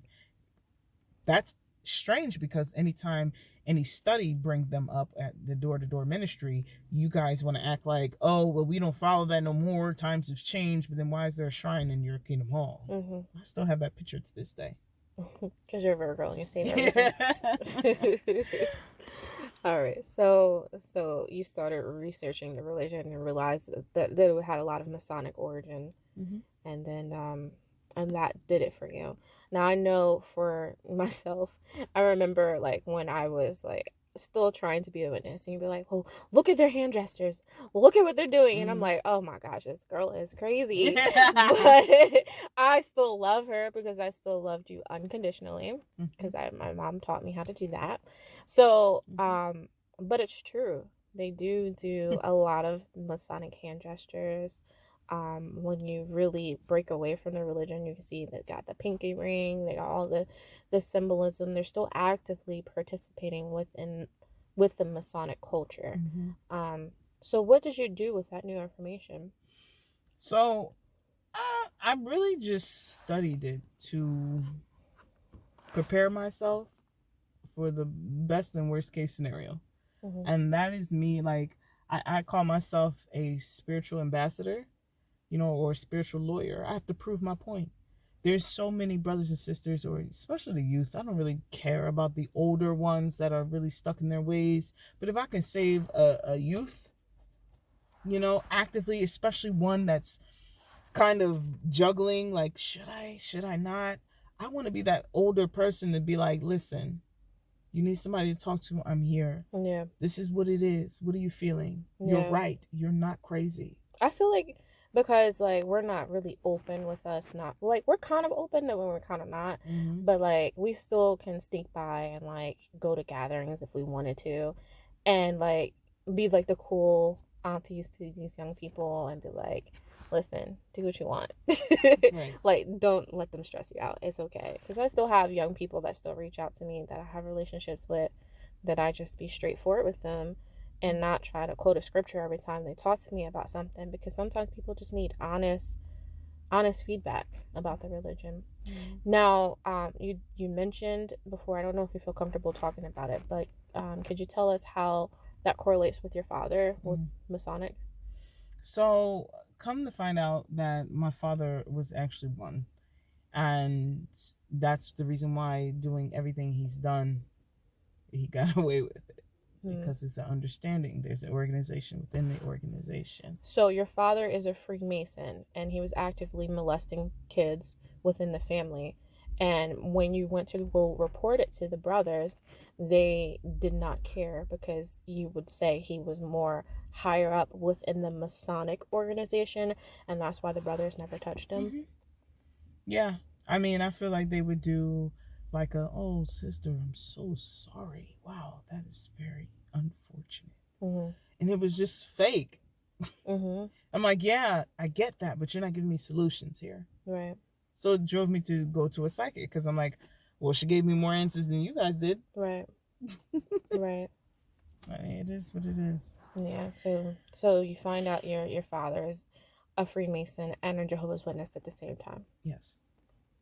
That's strange because anytime any study bring them up at the door-to-door ministry, you guys want to act like, oh, well, we don't follow that no more. Times have changed, but then why is there a shrine in your Kingdom Hall? I still have that picture to this day. Because you're a Virgo and you save everything. All right, so you started researching the religion and realized that it had a lot of Masonic origin, and then and that did it for you. Now I know for myself, I remember like when I was like still trying to be a witness, and you'd be like, "Well, look at their hand gestures. Well, look at what they're doing," and I'm like, "Oh my gosh, this girl is crazy," but I still love her because I still loved you unconditionally because my mom taught me how to do that. So, but it's true. They do a lot of Masonic hand gestures. When you really break away from the religion, you can see they got the pinky ring, they got all the symbolism. They're still actively participating with the Masonic culture. So what did you do with that new information? So I really just studied it to prepare myself for the best and worst case scenario. And that is me, like, I call myself a spiritual ambassador, or a spiritual lawyer. I have to prove my point. There's so many brothers and sisters, or especially the youth. I don't really care about the older ones that are really stuck in their ways. But if I can save a youth, actively, especially one that's kind of juggling, like, should I not? I want to be that older person to be like, listen, you need somebody to talk to. I'm here. Yeah. This is what it is. What are you feeling? Yeah. You're right. You're not crazy. I feel like because like we're not really open with us, not like we're kind of open and when we're kind of not, but like we still can sneak by and like go to gatherings if we wanted to, and like be like the cool aunties to these young people and be like, listen, do what you want. Right. Like, don't let them stress you out. It's okay. Because I still have young people that still reach out to me that I have relationships with, that I just be straightforward with them and not try to quote a scripture every time they talk to me about something, because sometimes people just need honest feedback about the religion. Now, you mentioned before, I don't know if you feel comfortable talking about it, but could you tell us how that correlates with your father with Masonic? So come to find out that my father was actually one, and that's the reason why, doing everything he's done, he got away with it. Because it's an understanding. There's an organization within the organization. So your father is a Freemason, and he was actively molesting kids within the family. And when you went to go report it to the brothers, they did not care because you would say he was more higher up within the Masonic organization, and that's why the brothers never touched him. Yeah. I mean, I feel like they would do like oh, sister, I'm so sorry. Wow, that is very unfortunate. And it was just fake. I'm like, yeah, I get that, but you're not giving me solutions here. Right. So it drove me to go to a psychic, because I'm like, well, she gave me more answers than you guys did. Right. Right. It is what it is. Yeah. So you find out your father is a Freemason and a Jehovah's Witness at the same time. Yes.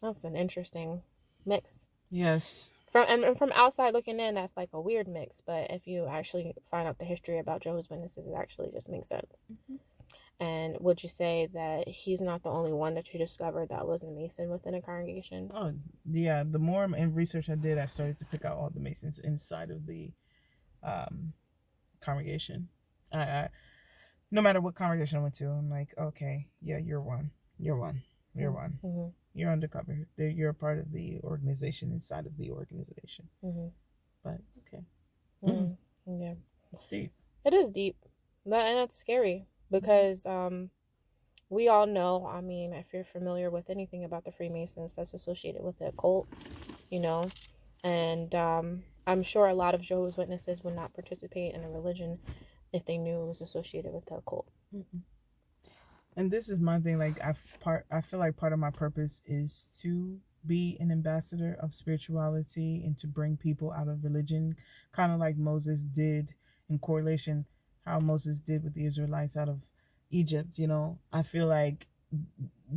That's an interesting mix. Yes. From outside looking in, that's like a weird mix. But if you actually find out the history about Jehovah's Witnesses, it actually just makes sense. And would you say that he's not the only one that you discovered that was a Mason within a congregation? Oh, yeah. The more in research I did, I started to pick out all the Masons inside of the congregation. No matter what congregation I went to, I'm like, okay, yeah, you're one. You're one. You're one. You're undercover. You're a part of the organization inside of the organization. But okay. Yeah, it's deep. It is deep, and that's scary because we all know. I mean, if you're familiar with anything about the Freemasons, that's associated with the occult, and I'm sure a lot of Jehovah's Witnesses would not participate in a religion if they knew it was associated with the occult. And this is my thing, like I feel like part of my purpose is to be an ambassador of spirituality and to bring people out of religion, kind of like Moses did in correlation. how Moses did with the Israelites out of Egypt. I feel like,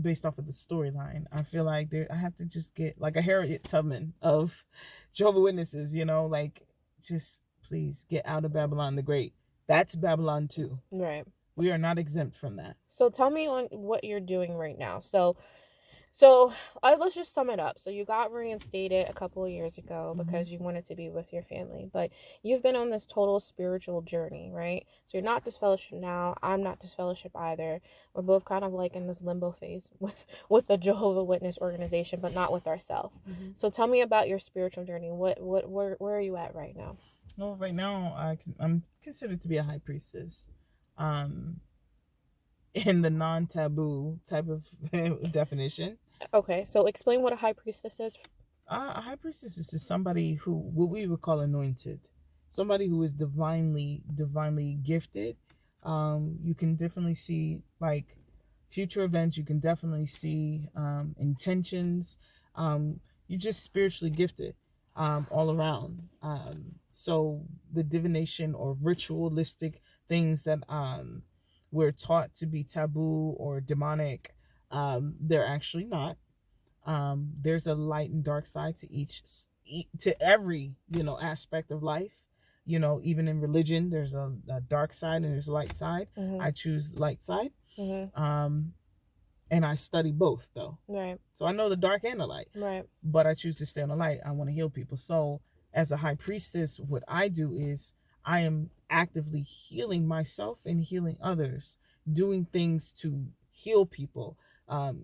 based off of the storyline, I feel like I have to just get like a Harriet Tubman of Jehovah's Witnesses. Like, just please get out of Babylon the Great. That's Babylon too. Right. We are not exempt from that. So tell me on what you're doing right now. So let's just sum it up. So you got reinstated a couple of years ago because you wanted to be with your family, but you've been on this total spiritual journey, right? So you're not disfellowshipped now. I'm not disfellowshipped either. We're both kind of like in this limbo phase with the Jehovah Witness organization, but not with ourselves. So tell me about your spiritual journey. Where are you at right now? Well, right now I'm considered to be a high priestess. In the non-taboo type of definition. Okay, so explain what a high priestess is. A high priestess is just somebody who, what we would call anointed, somebody who is divinely gifted. You can definitely see like future events. You can definitely see intentions. You're just spiritually gifted all around. So the divination or ritualistic things that we're taught to be taboo or demonic, they're actually not. There's a light and dark side to every aspect of life. Even in religion, there's a dark side and there's a light side. I choose light side. And I study both though. Right. So I know the dark and the light. Right. But I choose to stay on the light. I want to heal people. So as a high priestess, what I do is I am actively healing myself and healing others, doing things to heal people,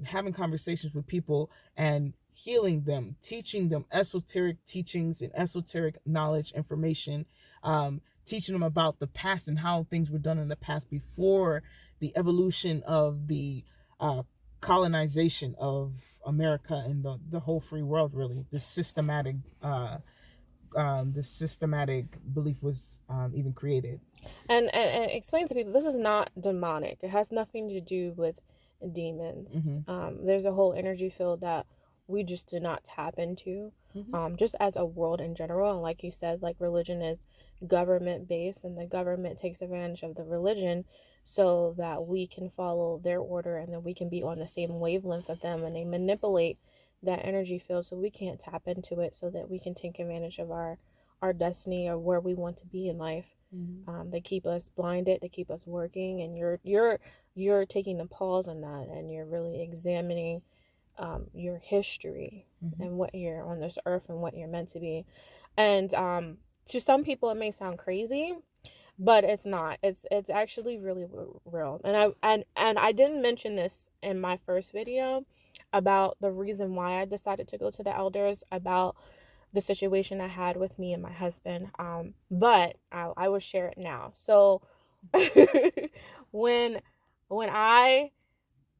having conversations with people and healing them, teaching them esoteric teachings and esoteric knowledge, information, teaching them about the past and how things were done in the past before the evolution of the colonization of America and the whole free world. Really, the systematic belief was even created. And explain to people, this is not demonic. It has nothing to do with demons. There's a whole energy field that we just do not tap into, just as a world in general. And like you said, like religion is government based, and the government takes advantage of the religion so that we can follow their order and then we can be on the same wavelength of them, and they manipulate that energy field so we can't tap into it, so that we can take advantage of our destiny or where we want to be in life. They keep us blinded, they keep us working, and you're taking the pause on that, and you're really examining your history and what you're on this earth and what you're meant to be. And to some people it may sound crazy, but it's not. It's actually really real. And I didn't mention this in my first video about the reason why I decided to go to the elders about the situation I had with me and my husband. But I will share it now. So when I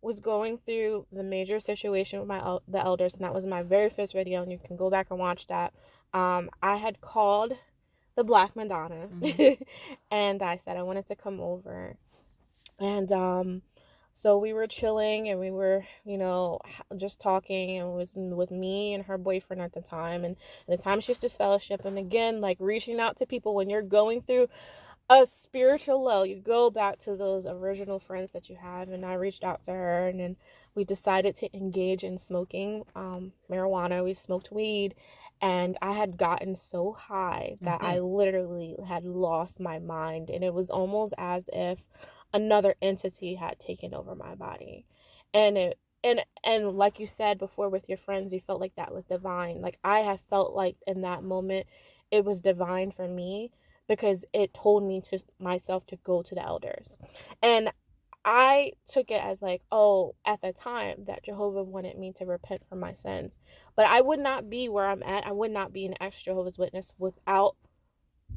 was going through the major situation with the elders, and that was my very first video, and you can go back and watch that. I had called the Black Madonna, and I said I wanted to come over, and so we were chilling, and we were, just talking, and it was with me and her boyfriend at the time, and at the time she was disfellowshipped, and again, like reaching out to people when you're going through a spiritual low, you go back to those original friends that you have. And I reached out to her, and then we decided to engage in smoking marijuana. We smoked weed, and I had gotten so high that I literally had lost my mind, and it was almost as if another entity had taken over my body. And and like you said before with your friends, you felt like that was divine. Like I have felt like in that moment it was divine for me, because it told me to myself to go to the elders. And I took it as like, oh, at the time that Jehovah wanted me to repent for my sins. But I would not be where I'm at. I would not be an ex-Jehovah's Witness without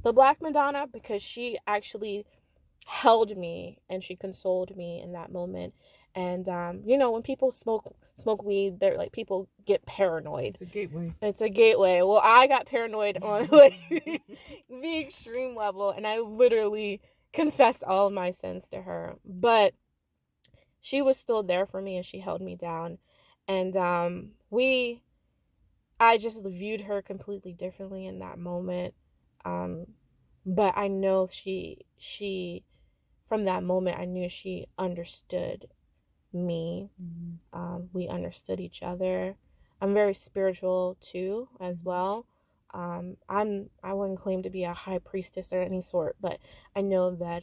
the Black Madonna, because she actually held me and she consoled me in that moment. And when people smoke weed, they're like, people get paranoid. It's a gateway. Well, I got paranoid on like the extreme level, and I literally confessed all of my sins to her. But she was still there for me, and she held me down. And I just viewed her completely differently in that moment. But I know she from that moment, I knew she understood me. We understood each other. I'm very spiritual too, as well. I wouldn't claim to be a high priestess or any sort, but I know that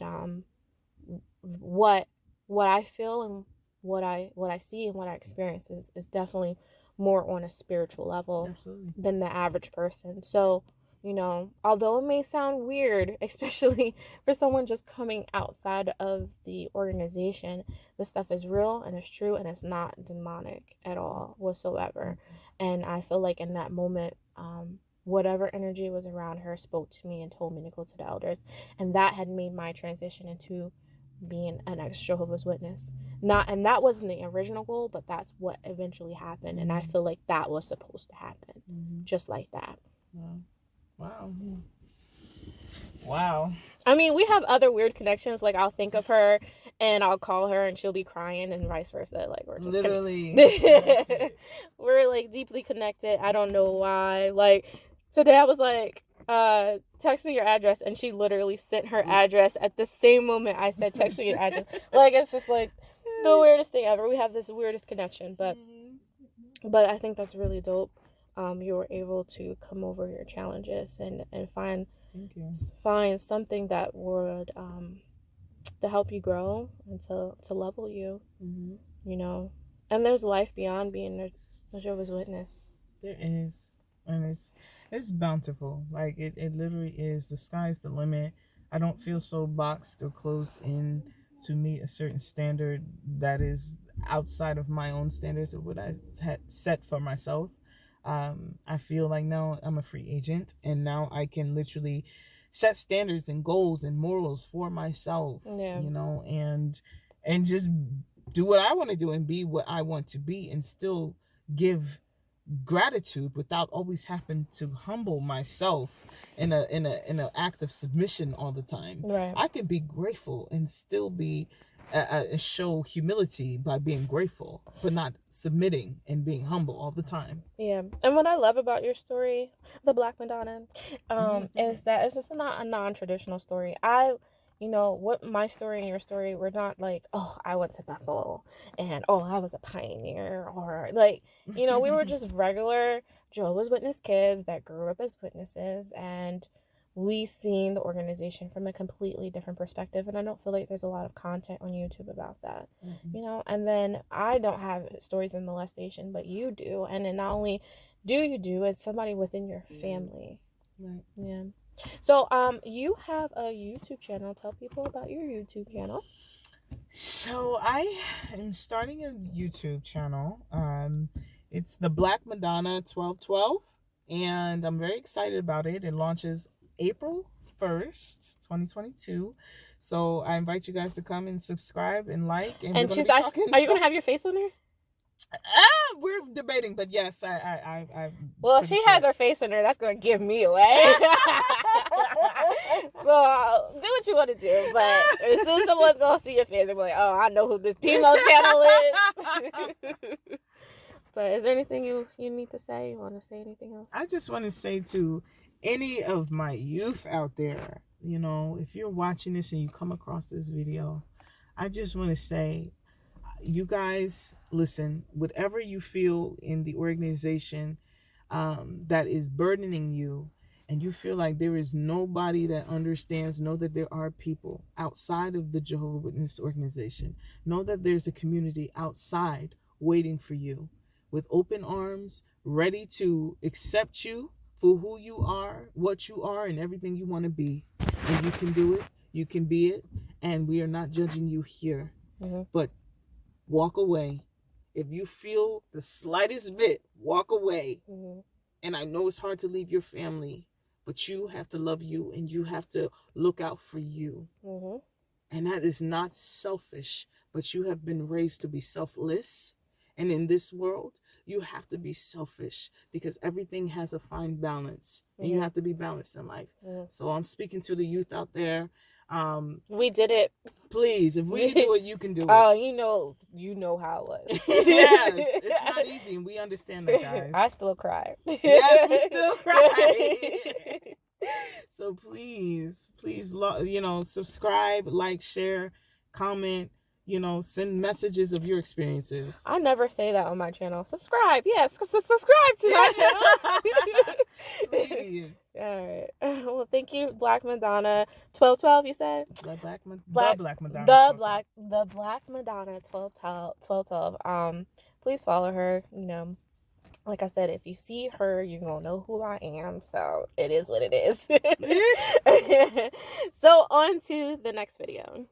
what I feel and what I see and what I experience is definitely more on a spiritual level. Absolutely. Than the average person. So, although it may sound weird, especially for someone just coming outside of the organization, this stuff is real and it's true and it's not demonic at all whatsoever. And I feel like in that moment, whatever energy was around her spoke to me and told me to go to the elders, and that had made my transition into being an ex-Jehovah's Witness. And that wasn't the original goal, but that's what eventually happened. And I feel like that was supposed to happen. Just like that. Wow. I mean, we have other weird connections. Like, I'll think of her and I'll call her and she'll be crying and vice versa. Like, we're just literally we're like deeply connected. I don't know why. Like, today I was like, text me your address, and she literally sent her address at the same moment I said text me your address. Like, it's just like the weirdest thing ever. We have this weirdest connection, but I think that's really dope. You were able to come over your challenges and find something that would to help you grow and to level you. And there's life beyond being a Jehovah's Witness. There is. And it's bountiful. Like, it literally is. The sky's the limit. I don't feel so boxed or closed in to meet a certain standard that is outside of my own standards of what I had set for myself. I feel like now I'm a free agent, and now I can literally set standards and goals and morals for myself, and just do what I want to do and be what I want to be, and still give gratitude without always having to humble myself in a act of submission all the time. Right. I can be grateful and still be show humility by being grateful, but not submitting and being humble all the time. Yeah. And what I love about your story, the Black Madonna, is that it's just not a non-traditional story. What my story and your story, we're not like, oh, I went to Bethel and I was a pioneer, or like, we were just regular Jehovah's Witness kids that grew up as witnesses, and we seen the organization from a completely different perspective. And I don't feel like there's a lot of content on YouTube about that, and then I don't have stories of molestation, but you do. And then not only do you do, it's somebody within your family. Right. Yeah. So, you have a YouTube channel. Tell people about your YouTube channel. So I am starting a YouTube channel. It's the Black Madonna 1212, and I'm very excited about it. It launches April 1st, 2022. So I invite you guys to come and subscribe and like. And she's actually, are you going to have your face on there? We're debating, but yes, I well, she has her face in there. That's going to give me away. So do what you want to do, but as soon as someone's going to see your face, they'll be like, oh, I know who this Pimo channel is. But is there anything you need to say? You want to say anything else? I just want to say to any of my youth out there, if you're watching this and you come across this video, I just want to say, you guys, listen, whatever you feel in the organization that is burdening you, and you feel like there is nobody that understands, know that there are people outside of the Jehovah's Witness organization. Know that there's a community outside waiting for you with open arms, ready to accept you for who you are, what you are, and everything you want to be. And you can do it, you can be it, and we are not judging you here. But walk away. If you feel the slightest bit, walk away. And I know it's hard to leave your family, but you have to love you, and you have to look out for you. And that is not selfish, but you have been raised to be selfless. And in this world, you have to be selfish, because everything has a fine balance, and you have to be balanced in life. So I'm speaking to the youth out there. We did it. Please, if we can do it, you can do it. Oh, you know how it was. Yes, it's not easy, and we understand that, guys. I still cry. Yes, we still cry. So please, subscribe, like, share, comment, send messages of your experiences. I never say that on my channel. Subscribe. Yes, subscribe to my channel. Please. All right. Well, thank you, Black Madonna 1212. You said The Black Madonna. the Black Madonna 1212. Please follow her. Like I said, if you see her, you're gonna know who I am. So it is what it is. So on to the next video.